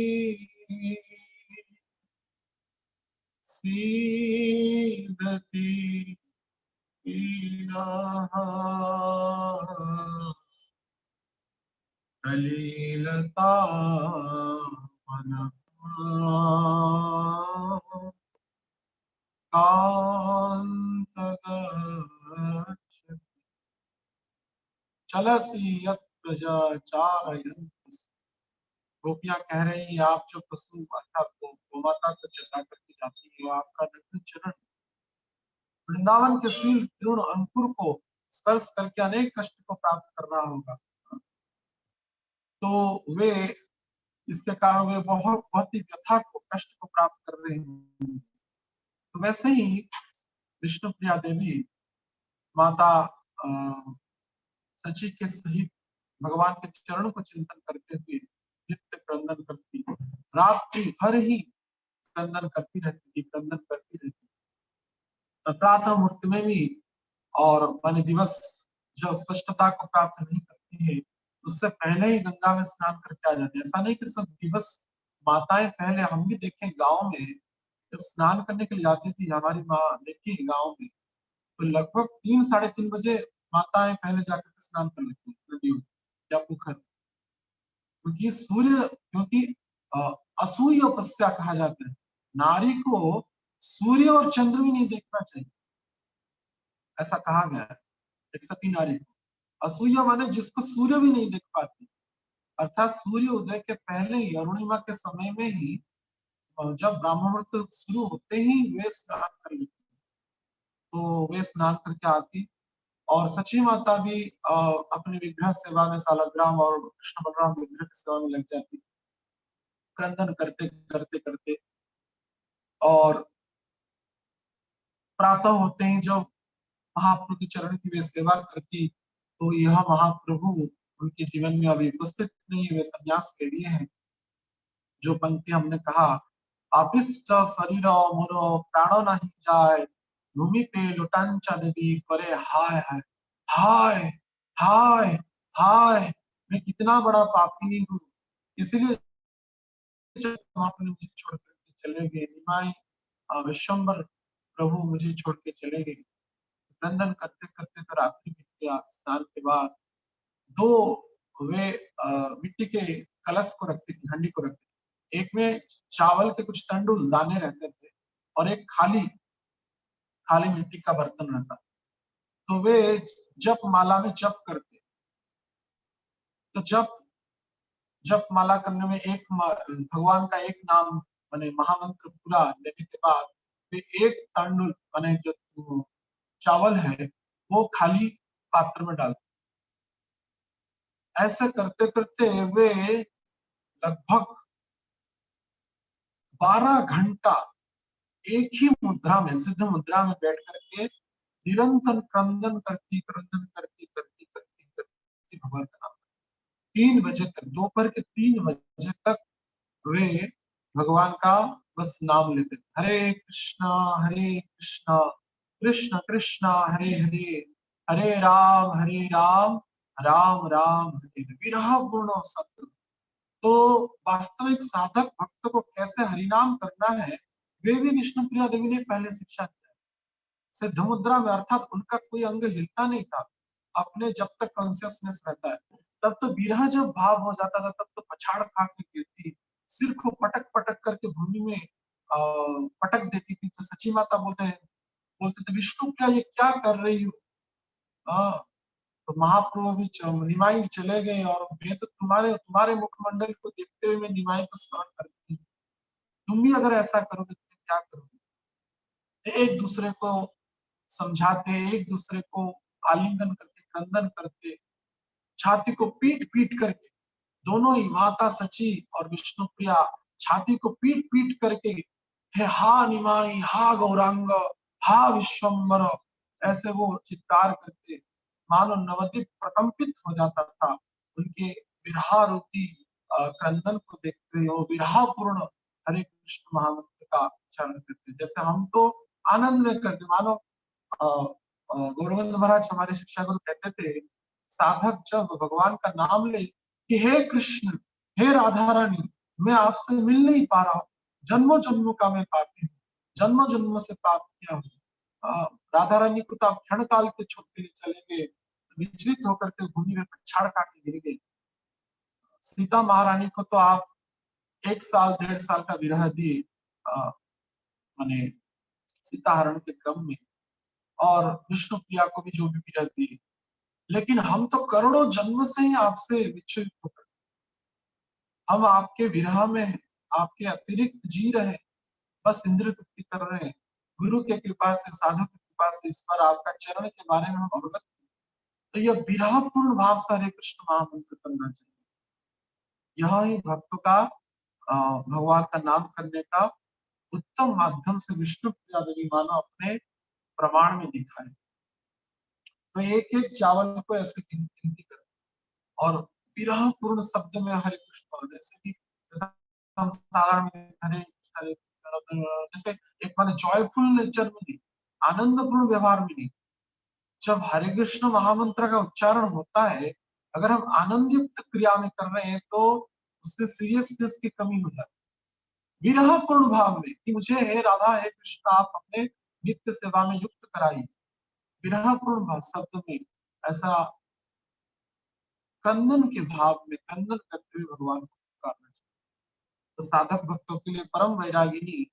सीदति पीनः कलिलतावनः कान्तगच्छति चलसि यत् प्रजा चारयन्। गोपियां कह रही है, आप जो पशु अर्थात गोमाता को चला करके जाती है, आपका नग्न चरण वृंदावन के सील तृण अंकुर को स्पर्श करके अनेक कष्ट को प्राप्त कर रहा होगा। तो वे इसके कारण वे बहुत ही व्यथा को, कष्ट को प्राप्त कर रहे हैं। तो वैसे ही विष्णु प्रिया देवी माता सची के सहित भगवान के चरणों को चिंतन करते हुए नित्य क्रंदन करती, रात्रि भर ही क्रंदन करती रहती थी, क्रंदन करती रहती। प्रातः मुहूर्त में भी और माने दिवस जो स्पष्टता को प्राप्त नहीं करती है, उससे पहले ही गंगा में स्नान करके आ जाती है। ऐसा नहीं कि सब दिवस माताएं, पहले हम भी देखें गांव में जब स्नान करने के लिए जाती थी, हमारी माँ देखी गांव में, तो लगभग 3-3:30 बजे माताएं पहले जाकर के स्नान कर लेती नदियों या पोखर, क्योंकि सूर्य, क्योंकि असूर्य तपस्या कहा जाता है। नारी को सूर्य और चंद्र भी नहीं देखना चाहिए, ऐसा कहा गया है। एक सती नारी को असूर्य माने जिसको सूर्य भी नहीं देख पाती, अर्थात सूर्य उदय के पहले ही, अरुणिमा के समय में ही, जब ब्राह्मण शुरू होते ही वे स्नान कर लेती, तो वे स्नान करके आती। और सची माता भी अपने विग्रह सेवा में, सालग्राम और कृष्ण बलराम विग्रह की सेवा में लग जाती, क्रंदन करते करते करते। और प्रातः होते ही जब महाप्रभु के चरण की वे सेवा करती, तो यह महाप्रभु उनके जीवन में अभी उपस्थित नहीं है, वे संन्यास ले लिए हैं। जो पंक्ति हमने कहा, अपिष्ट शरीर मोरो प्राणो नहीं जाए, भूमि पे लुटांचा देवी करे हाय हाय हाय हाय हाय, मैं कितना बड़ा पापी हूँ, इसलिए आपने मुझे छोड़ करके चले गए, निमाई विश्वम्बर प्रभु मुझे छोड़ के चले गए। क्रंदन करते करते तो रात्रि बीत गया। स्नान के बाद दो वे मिट्टी के कलश को रखती थी, हंडी को रखती थी। एक में चावल के कुछ तंडुल दाने रहते थे और एक खाली खाली मिट्टी का बर्तन रहता। तो वे जप माला में जप करते, तो जप जप माला करने में एक भगवान का एक नाम माने महामंत्र पूरा लेने के बाद वे एक तंडुल माने जो चावल है वो खाली पात्र में डालते। ऐसे करते करते वे लगभग 12 घंटा एक ही मुद्रा में, सिद्ध मुद्रा में बैठ करके निरंतर क्रंदन करती भगवान का नाम। 3 बजे तक, दोपहर के 3 बजे तक वे भगवान का बस नाम लेते, हरे कृष्णा कृष्ण कृष्णा हरे हरे, हरे राम राम राम हरे हरे। विरह पूर्ण सत्य। तो वास्तविक साधक भक्त को कैसे हरिनाम करना है, वे भी विष्णुप्रिया देवी ने पहले शिक्षा दिया। सिद्ध मुद्रा में अर्थात उनका कोई अंग हिलता नहीं था। अपने जब तक कॉन्शियसनेस रहता है, तब तो विरह जब भाव हो जाता था, तब तो पछाड़ खा के गिरती, सिर को पटक पटक करके भूमि में पटक देती थी। तो सची माता बोलते थे, विष्णु क्या ये क्या कर रही हो? हाँ, तो महाप्रभु भी निमाई चले गए, और मैं तो तुम्हारे तुम्हारे मुखमंडल को देखते हुए मैं निमाई को स्मरण करती हूँ। तुम भी अगर ऐसा करोगे तो क्या करोगे? एक दूसरे को समझाते, एक दूसरे को आलिंगन करके क्रंदन करते, छाती को पीट पीट करके, दोनों ही माता सची और विष्णुप्रिया छाती को पीट पीट करके, हे हा निमाई, हा गौरांग, हा विश्वम्बर, ऐसे वो चित्कार करते, मानो नवद्वीप प्रकंपित हो जाता था उनके विरहा रूपी क्रंदन को देखते हुए। वो विरहापूर्ण हरे कृष्ण महामंत्र का उच्चारण करते, जैसे हम तो आनंद में करते, मानो गौरवंद महाराज हमारे शिक्षा गुरु कहते थे, साधक जब भगवान का नाम ले कि हे कृष्ण, हे राधा रानी, मैं आपसे मिल नहीं पा रहा हूँ, जन्मों जन्मों का मैं पापी हूँ, जन्मों जन्मों से पाप किया हूँ। राधा रानी को तो आप क्षण काल के छोड़ के चले गए, विचलित होकर के भूमि में पछाड़ खा के गिर गए। सीता महारानी को तो आप 1 साल 1.5 साल का विरह दिए, माने सीता हरण के क्रम में, और विष्णु प्रिया को भी जो भी विरह दिए। लेकिन हम तो करोड़ों जन्म से ही आपसे विचलित होकर, हम आपके विरह में हैं, आपके अतिरिक्त जी रहे हैं, बस इंद्र तृप्ति कर रहे हैं। गुरु के कृपा से, साधु की कृपा से इस पर आपका चरण के बारे में हम अवगत हैं। तो यह विरहपूर्ण भाव से हरे कृष्ण महामंत्र करना चाहिए। यह ही भक्तों का भगवान का नाम करने का उत्तम माध्यम से विष्णु प्रिया देवी मानो अपने प्रमाण में दिखा है। तो एक एक चावल को ऐसे गिनती कर, और विरह पूर्ण शब्द में हरे कृष्ण, जैसे कि हम साधारण में हरे कृष्ण हरे कृष्ण, जैसे एक माने जॉयफुल नेचर में नहीं, आनंदपूर्ण व्यवहार में नहीं। जब हरे कृष्ण महामंत्र का उच्चारण होता है, अगर हम आनंद युक्त क्रिया में कर रहे हैं, तो उसमें सीरियसनेस की कमी हो जाती है। विरह पूर्ण भाव में कि मुझे हे राधा हे कृष्ण आप अपने नित्य सेवा में युक्त कराइए, विरह पूर्ण भाव शब्द में ऐसा क्रंदन के भाव में क्रंदन करते हुए भगवान को पुकारना चाहिए। तो साधक भक्तों के लिए परम वैरागिनी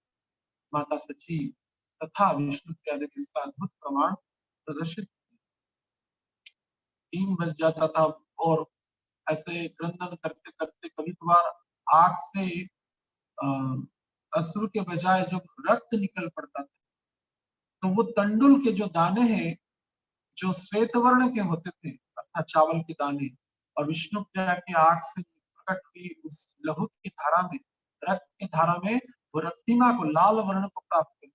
माता सची तथा विष्णु प्रिया देवी इसका अद्भुत प्रमाण प्रदर्शित। 3 बज जाता था, और ऐसे क्रंदन करते करते कभी कभार आग से अ, अश्रु के बजाय जब रक्त निकल पड़ता था, तो वो तंडुल के जो दाने हैं, जो श्वेत वर्ण के होते थे, अर्थात चावल के दाने, और विष्णु प्रिया की आंख से प्रकट हुई उस लहू की धारा में, रक्त की धारा में, वो रक्तिमा को, लाल वर्ण को प्राप्त करते।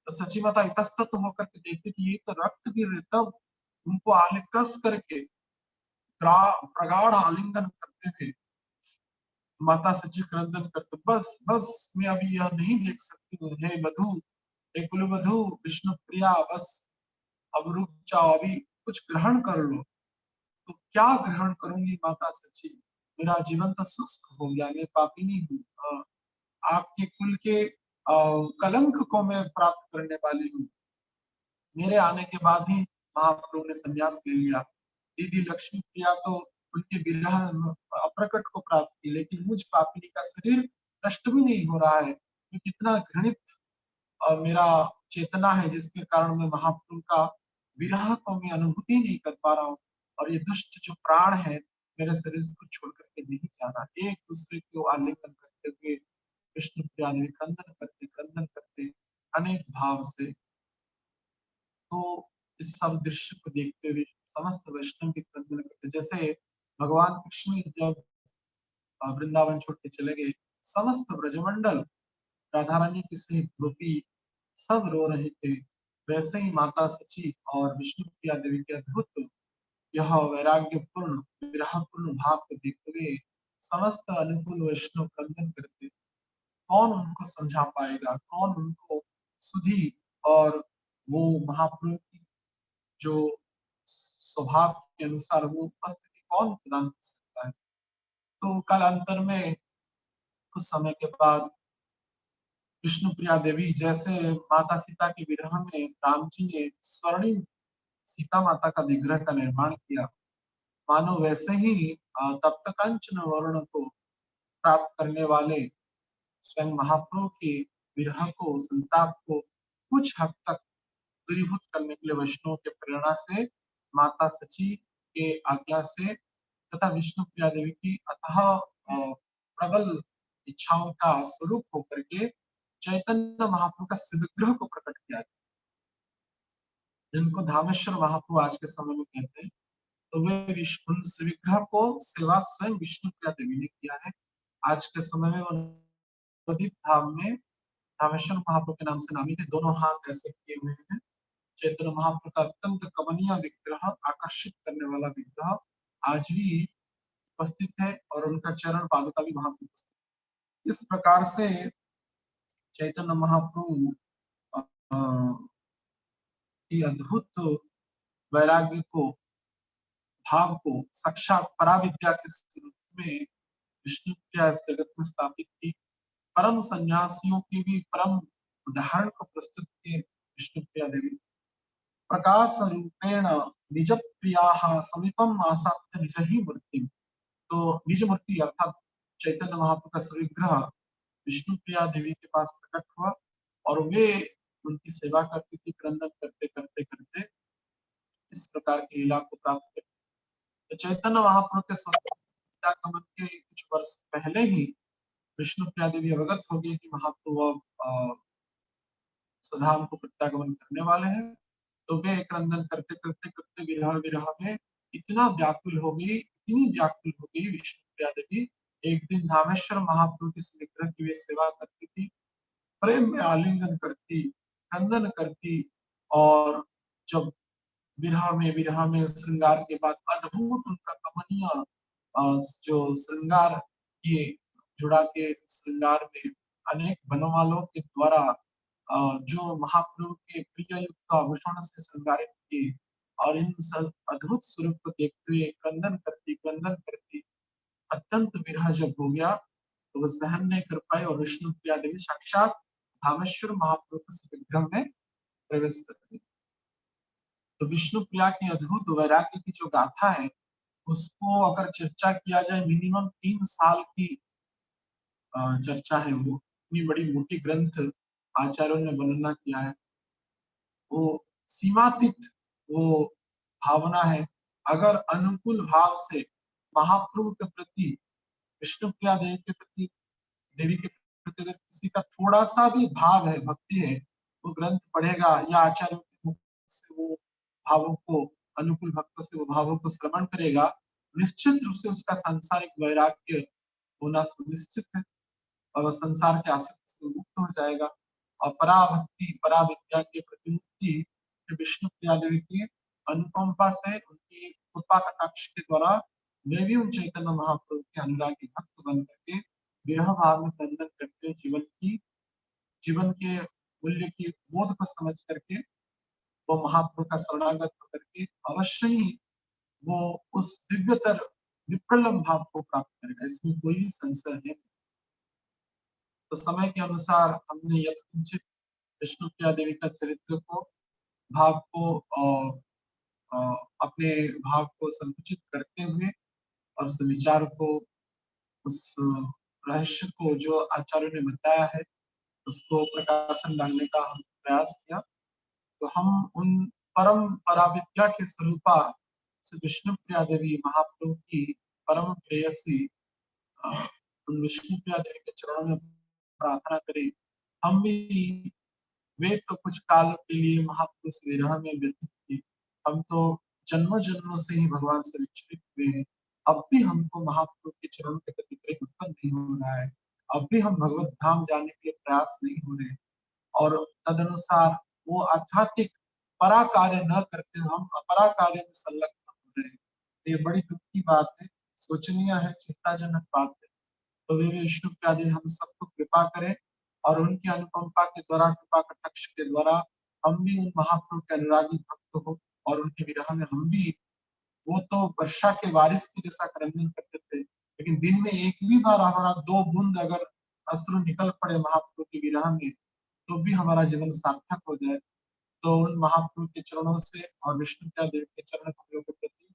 तो सची माता इतस्तत होकर के देखती थी, ये तो रक्त गिर रहे, तब उनको कस करके प्रगाढ़ आलिंगन करते थे। माता सची क्रंदन करते, बस बस मैं अभी यह नहीं देख सकती हूँ, हे मधु, हे कुलवधु विष्णु प्रिया, बस अब रुक जाओ, अभी कुछ ग्रहण कर लो। तो क्या ग्रहण करूंगी माता सची, मेरा जीवन तो शुष्क हो गया, मैं पापिनी हूँ, आपके कुल के कलंक को मैं प्राप्त करने वाली हूँ। मेरे आने के बाद ही महाप्रभु ने संन्यास ले लिया। दीदी लक्ष्मी प्रिया तो उनके विरह अप्रकट को प्राप्त की, लेकिन मुझ पापिनी का शरीर नष्ट भी नहीं हो रहा है। मैं कितना घृणित मेरा चेतना है, जिसके कारण मैं महाप्रभु का विरह को मैं अनुभूति नहीं कर पा रहा हूँ, और ये दुष्ट जो प्राण है मेरे शरीर को छोड़ करके नहीं जा रहा। एक दूसरे को आलिंगन करते हुए विष्णु प्रिया देवी क्रंदन करते अनेक भाव से। तो इस सब दृश्य को देखते हुए समस्त वैष्णव भी क्रंदन करते, जैसे भगवान कृष्ण जब वृंदावन छोड़ के चले गए, समस्त ब्रजमंडल राधा रानी के सहित गोपी सब रो रहे थे। वैसे ही माता सची और विष्णु प्रिया देवी के अद्भुत यह वैराग्यपूर्ण विरहपूर्ण भाव को देखते हुए समस्त अनुकूल वैष्णव क्रंदन करते। कौन उनको समझा पाएगा, कौन उनको सुधी और वो महाप्रभु की जो स्वभाव के अनुसार वो उपस्थिति कौन प्रदान कर सकता है। तो कालांतर में कुछ समय के बाद विष्णु प्रिया देवी, जैसे माता सीता के विरह में राम जी ने स्वर्णिम सीता माता का विग्रह का निर्माण किया, मानो वैसे ही तप्त कंचन वर्ण को प्राप्त करने वाले स्वयं महाप्रभु के विरह को, संताप को कुछ हद तक दूरीभूत करने के लिए वैष्णव के प्रेरणा से, माता सची के आज्ञा से तथा विष्णु प्रिया देवी की अतः प्रबल इच्छाओं का स्वरूप होकर के चैतन्य महाप्रभु का शिवविग्रह को प्रकट किया, जिनको धामेश्वर महाप्रभु आज के समय में कहते हैं। तो वे विष्णु शिवविग्रह को सेवा स्वयं विष्णु प्रिया देवी ने किया है। आज के समय में वो नवदीप धाम में धामेश्वर महाप्रभु के नाम से नामित है। दोनों हाथ ऐसे किए हुए हैं। चैतन्य महाप्रभु का अत्यंत कमनीय विग्रह, आकर्षित करने वाला विग्रह आज भी उपस्थित है और उनका चरण पादुका भी वहां पर उपस्थित है। इस प्रकार से चैतन्य महाप्रभु की अद्भुत वैराग्य को, भाव को साक्षात पराविद्या के रूप में विष्णु प्रिया इस जगत में स्थापित की। परम सन्यासियों के भी परम उदाहरण को प्रस्तुत किए विष्णु प्रिया देवी। प्रकाश रूपेण निज प्रिया समीपम आसाध्य निज ही मूर्ति। तो निज मूर्ति अर्थात चैतन्य महाप्रभु का विग्रह विष्णु प्रिया देवी के पास प्रकट हुआ और वे उनकी सेवा करती थी, क्रंदन करते करते करते इस प्रकार की लीला को प्राप्त कर। तो चैतन्य महाप्रभु के आगमन के कुछ वर्ष पहले ही विष्णु प्रिया देवी अवगत हो गई कि महाप्रभु सुधाम को प्रत्यागमन करने वाले हैं। तो वे क्रंदन करते करते करते विरह विरह में इतना व्याकुल हो गई, इतनी व्याकुल हो गई विष्णु प्रिया देवी। एक दिन धामेश्वर महाप्रभु की विग्रह की वे सेवा करती थी, प्रेम में आलिंगन करती, क्रंदन करती और जब विरह में श्रृंगार के बाद अद्भुत उनका कमनीय जो श्रृंगार किए, जुड़ा के श्रृंगार में अनेक बनवालों के द्वारा जो महाप्रभु के प्रिय युक्त आभूषण से श्रृंगारित किए और इन अद्भुत स्वरूप को देखते हुए क्रंदन करती अत्यंत विरह जब हो गया तो वह सहन नहीं कर पाए और विष्णु प्रिया देवी साक्षात धामेश्वर महाप्रभु के विग्रह में प्रवेश कर गई। तो विष्णु प्रिया की अद्भुत वैराग्य की जो गाथा है उसको अगर चर्चा किया जाए, मिनिमम 3 साल की चर्चा है। वो इतनी बड़ी मोटी ग्रंथ आचार्यों ने वर्णना किया है। वो सीमातीत वो भावना है। अगर अनुकूल भाव से महाप्रभु के प्रति, विष्णु प्रिया देवी के प्रति, देवी के प्रति अगर किसी का थोड़ा सा भी भाव है, भक्ति है, वो ग्रंथ पढ़ेगा या आचार्यों के मुख से वो भावों को, अनुकूल भक्तों से वो भावों को श्रवण करेगा, निश्चित रूप से उसका सांसारिक वैराग्य होना सुनिश्चित है और संसार के आसक्ति से मुक्त हो जाएगा और पराभक्ति पराविद्या के प्रतिमुक्ति विष्णु प्रिया देवी की अनुकंपा से, उनकी कृपा कटाक्ष के द्वारा वे भी उन चैतन्य महाप्रभु के अनुरागी भक्त बन करके विरह भाव में क्रंदन करते हुए जीवन के मूल्य की बोध को समझ करके वो महाप्रभु का शरणागत होकर के अवश्य ही वो उस दिव्यतर विप्रलम भाव को प्राप्त करेगा, इसमें कोई संशय नहीं। तो समय के अनुसार हमने यथाचित विष्णु प्रिया देवी का चरित्र को, भाव को अपने भाव को संकुचित करते हुए और उस विचार को, उस रहस्य को जो आचार्यों ने बताया है उसको प्रकाशन डालने का हम प्रयास किया। तो हम उन परम पराविद्या के स्वरूपा विष्णु प्रिया देवी महाप्रभु की परम प्रेयसी उन विष्णु प्रिया देवी के चरणों में प्रार्थना करें हम भी। वे तो कुछ काल के लिए महाप्रभु से विरह में व्यतीत थे, हम तो जन्मों जन्मों से ही भगवान से विचलित हुए हैं। अब भी हमको महाप्रभु के चरणों के प्रति प्रेम उत्पन्न नहीं हो रहा है, अब भी हम भगवत धाम जाने के लिए प्रयास नहीं हो रहे और तदनुसार वो आध्यात्मिक परा कार्य न करते हम अपरा कार्य में संलग्न हो रहे हैं। ये बड़ी दुख की बात है, सोचनीय है, चिंताजनक बात है। तो वे विष्णु प्रिया देवी हम सबको कृपा करें और उनकी अनुकंपा के द्वारा, कृपा कटाक्ष के द्वारा हम भी उन महाप्रभु के अनुरागी भक्त हो और उनके विरह में हम भी, वो तो वर्षा के बारिश की जैसा क्रंदन करते थे, लेकिन दिन में एक भी बार हमारा 2 बूंद अगर अश्रु निकल पड़े महाप्रभु के विरह में, तो भी हमारा जीवन सार्थक हो जाए। तो उन महाप्रभु के चरणों से और विष्णुप्रिया देवी के चरण कमलों के प्रति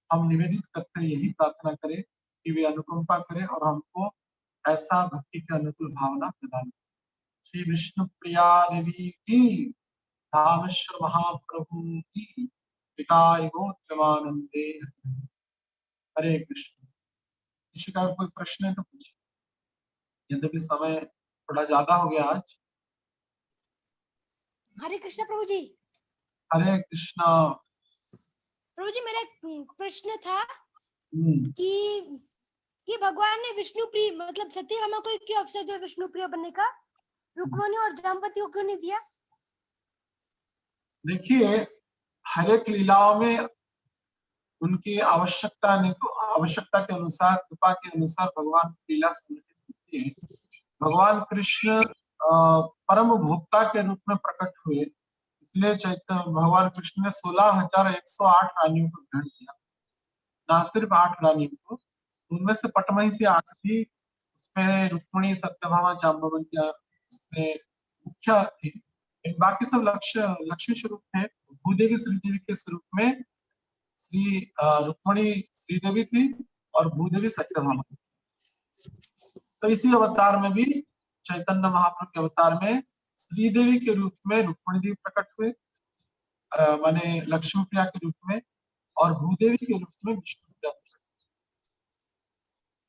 हम निवेदित करके यही प्रार्थना करें कि वे अनुकंपा करें और हमको ऐसा भक्ति के अनुकूल भावना प्रदान करें। श्री विष्णु प्रिया देवी की, धामेश्वर महाप्रभु की, पिताय गोत्रमानंदे। हरे कृष्ण। किसी का कोई प्रश्न है तो पूछिए, यद्यपि समय थोड़ा ज्यादा हो गया आज। हरे कृष्ण प्रभु जी। हरे कृष्णा। प्रभु जी मेरा एक प्रश्न था हम्म, कि भगवान ने विष्णु प्रिय मतलब सत्यभामा को क्यों अवसर दिया विष्णु प्रिय बनने का, रुक्मिणी और जाम्बवती को क्यों नहीं दिया? देखिए, हर एक लीलाओं में उनकी आवश्यकता के अनुसार, कृपा के अनुसार भगवान लीला संगठित होती है। भगवान कृष्ण परम भोक्ता के रूप में प्रकट हुए, इसलिए चैतन्य भगवान कृष्ण ने 16,108 रानियों को ग्रहण किया। ना सिर्फ 8 रानियों को, उनमें से पटमही से 8 थी, उसमें रुक्मिणी, सत्यभामा, जाम्बवती उसमें मुख्य थी। बाकी सब लक्ष्मी स्वरूप थे। भूदेवी श्रीदेवी के स्वरूप में श्री रुक्मिणी श्रीदेवी थी और भूदेवी सत्यभामा थी। तो इसी अवतार में भी चैतन्य महाप्रभु के अवतार में श्रीदेवी के रूप में रुक्मिणी देवी प्रकट हुए, माने लक्ष्मी प्रिया के रूप में, और भूदेवी के रूप में विष्णु प्रिया।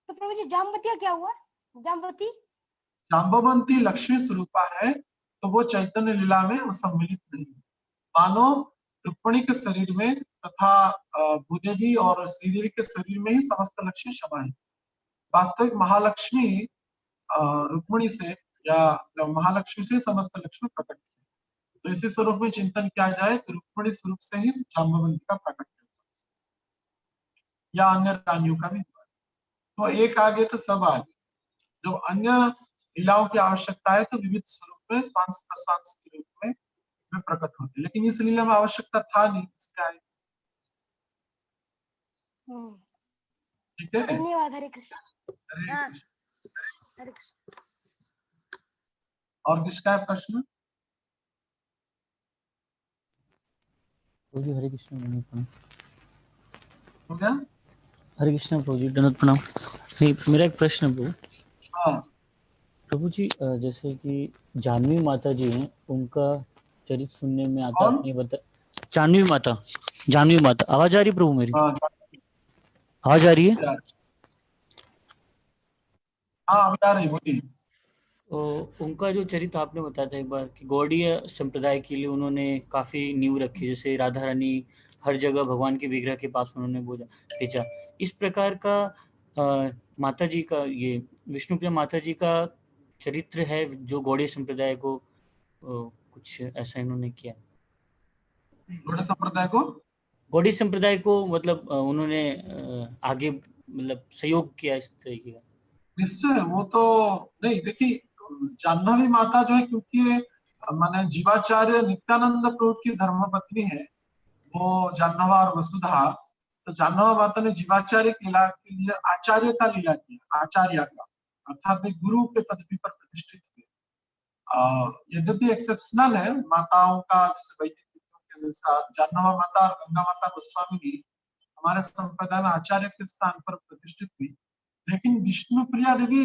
तो प्रभु जी जाम्बवती का क्या हुआ? जाम्बवती जाम्बवती लक्ष्मी स्वरूपा है, तो वो चैतन्य लीला में वो सम्मिलित नहीं। मानो रुक्मिणी के शरीर में तथा भूदेवी और श्रीदेवी के शरीर में ही समस्त लक्ष्मी समा है। वास्तविक महालक्ष्मी रुक्मिणी से या महालक्ष्मी से समस्त लक्ष्मी प्रकट है। तो इसी स्वरूप में चिंतन किया जाए तो रुक्मिणी स्वरूप से ही जाम्बवती का प्रकट है, या अन्य रानियों का भी हुआ। तो एक आगे तो सब आगे। जो अन्य लीलाओं की आवश्यकता है तो विविध स्वरूप में स्वांश प्रस्वांश के रूप में प्रकट होते, लेकिन इस लीला में आवश्यकता था नहीं, इसलिए आए। ठीक है। धन्यवाद। हरे कृष्ण। हरे हाँ, कृष्ण। हरे कृष्ण। और किसका है प्रश्न? प्रभु जी हरे कृष्ण। प्रणाम। हो गया? हरे कृष्ण प्रभु जी, दंडवत प्रणाम। नहीं, मेरा एक प्रश्न है प्रभु। हाँ। प्रभु जी जैसे कि जानवी माता जी हैं, उनका चरित्र सुनने में आता, कौन? आपने बता जानवी माता, जानवी माता। आवाज आ रही प्रभु मेरी? हाँ, आवाज आ रही है? हाँ, अभी आ रही, बोलिए। तो उनका जो चरित्र आपने बताया था एक बार कि गौड़ीय संप्रदाय के लिए उन्होंने काफी नींव रखी, जैसे राधा रानी हर जगह भगवान के विग्रह के पास उन्होंने भेजा। इस प्रकार का माता जी का, ये विष्णुप्रिया माता जी का चरित्र है जो गौड़ीय संप्रदाय को कुछ ऐसा इन्होंने किया। गौड़ संप्रदाय को, गौड़ीय संप्रदाय को मतलब उन्होंने आगे मतलब सहयोग किया इस तरीके का। निश्चय वो तो नहीं। देखिए, जाह्नवी माता जो है, क्योंकि माने जीवाचार्य नित्यानंद प्रभु की धर्मपत्नी है वो जाह्नवा और वसुधा। तो जाह्नवा माता ने जीवाचार्य की लीला के लिए आचार्य का लीला किया, आचार्य का, अर्थात वे गुरु के पदवी पर प्रतिष्ठित हुए। यद्यपि एक्सेप्शनल है माताओं का, जैसे वैदिक रीतियों के अनुसार जाह्नवा माता और गंगा माता गोस्वामी हमारे संप्रदाय में आचार्य के स्थान पर प्रतिष्ठित हुई। लेकिन विष्णु प्रिया देवी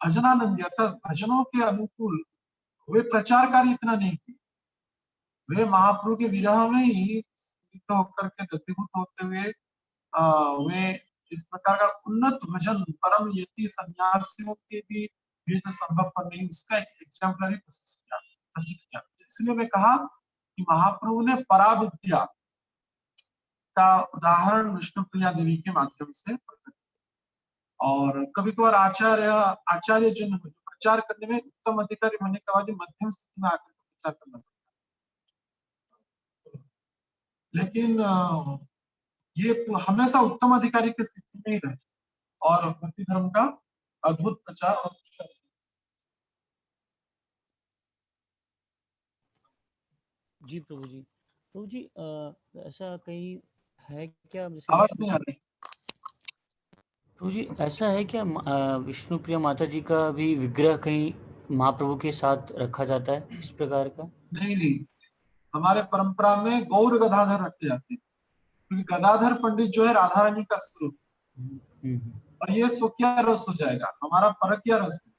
भजनानंदी अर्थात भजनों के अनुकूल वे प्रचार कार्य इतना नहीं की। वे महाप्रभु के विरह में ही होकर के दग्धीभूत होते हुए वे इस प्रकार का उन्नत भजन परम यति सन्यासियों के भी ये जो संभव पर नहीं, उसका एक एग्जाम्पलरी प्रस्तुत किया। इसलिए मैं कहा कि महाप्रभु ने पराविद्या का उदाहरण विष्णु प्रिया देवी के माध्यम से प्रकट। और कभी कभार आचार्य जन प्रचार करने में उत्तम अधिकारी होने के बाद मध्यम स्थिति में आकर प्रचार करना पड़ता है। लेकिन ये हमेशा उत्तम अधिकारी की स्थिति में ही रहे और भक्ति धर्म का अद्भुत प्रचार और प्रसार। जी प्रभु जी। प्रभु जी ऐसा कहीं है क्या, जैसे आवाज विष्णु, नहीं आ रही। तो जी ऐसा है क्या विष्णु प्रिया माता जी का भी विग्रह कहीं महाप्रभु के साथ रखा जाता है इस प्रकार का? नहीं नहीं, हमारे परंपरा में गौर गदाधर रखे जाते हैं, क्योंकि गदाधर पंडित जो है राधा रानी का स्वरूप, हम्म। और ये स्वकीय रस हो जाएगा, हमारा परकीय रस है।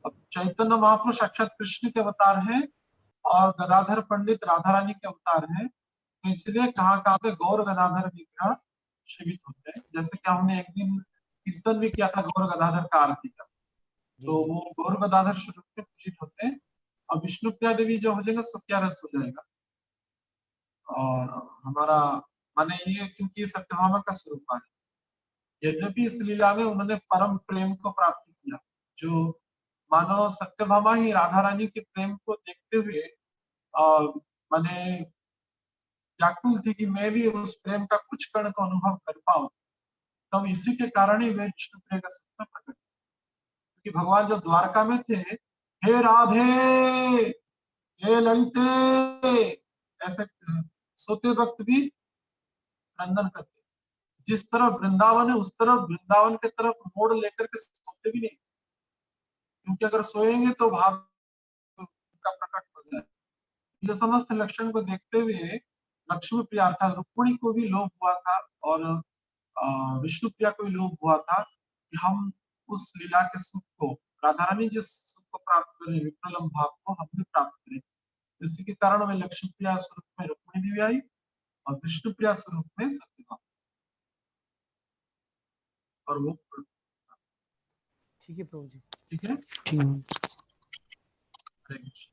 अब चैतन्य महाप्रभु साक्षात कृष्ण के अवतार हैं और गदाधर पंडित राधा रानी के अवतार हैं, तो इसलिए कहाँ कहाँ पे गौर गदाधर विग्रह जीवित होते हैं। जैसे कि हमने एक दिन कीर्तन भी किया था गौर गदाधर का आरती का, तो वो गौर गदाधर स्वरूप में पूजित होते हैं। और विष्णु प्रिया देवी जो हो जाएगा स्वकीय रस हो जाएगा। और हमारा माने ये क्योंकि सत्यभामा का स्वरूप है, यद्यपि इस लीला में उन्होंने परम प्रेम को प्राप्त किया, जो मानो सत्यभामा ही राधा रानी के प्रेम को देखते हुए माने व्याकुल थी कि मैं भी उस प्रेम का कुछ कण का अनुभव कर पाऊं, तब इसी के कारण ही वे विष्णु प्रिय का स्वरूप प्रकट, क्योंकि भगवान जब द्वारका में थे, हे राधे, हे ललिते, ऐसे सोते वक्त भी क्रंदन करते। जिस तरफ वृंदावन है उस तरफ वृंदावन के तरफ मोड़ लेकर के सोते भी नहीं, क्योंकि अगर सोएंगे तो भाव का प्रकट हो जाए। ये समस्त लक्षण को देखते हुए लक्ष्मी प्रिया अर्थात रुक्मिणी को भी लोभ हुआ था, और विष्णु प्रिया को भी लोभ हुआ था कि हम उस लीला के सुख को, राधा रानी जिस सुख को प्राप्त करें, विक्रलम भाव को हम भी प्राप्त करें। इसी के कारण वे लक्ष्मी प्रिया स्वरूप में रुक्मिणी देवी आई और विष्णु प्रिया स्वरूप में सत्यभामा, और वो ठीक है प्रभु जी। ठीक है। ठीक है। हरे कृष्ण।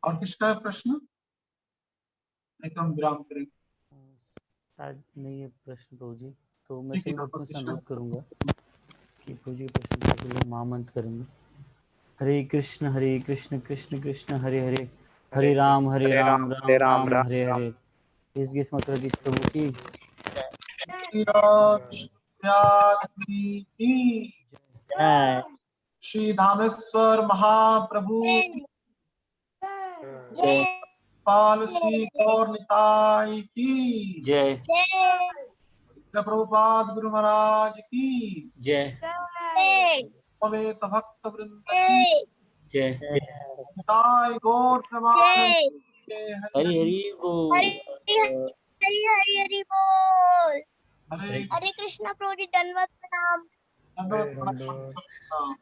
और किसका है प्रश्न? नहीं तो हम विराम करेंगे। शायद नहीं है प्रश्न प्रभु जी, तो मैं ठीक है, सभी भक्तों से किसका? अनुरोध करूंगा कि प्रभु जी के प्रश्न के लिए महामंत्र करेंगे। हरे कृष्ण कृष्ण कृष्ण हरे हरे, हरे राम राम राम हरे हरे। इस गीत माता दी प्रभु की जय। श्री धामेश्वर महाप्रभु की जय पाल श्री गौर निताई की जय प्रभुपाद गुरु महाराज की जय अवेत भक्त वृंद की जय। निताई गौर प्रमानंद। हरि हरि बोल। हरि बोल। हरे हरे कृष्णा प्रभु जी, दंडवत प्रणाम। दंडवत प्रणाम।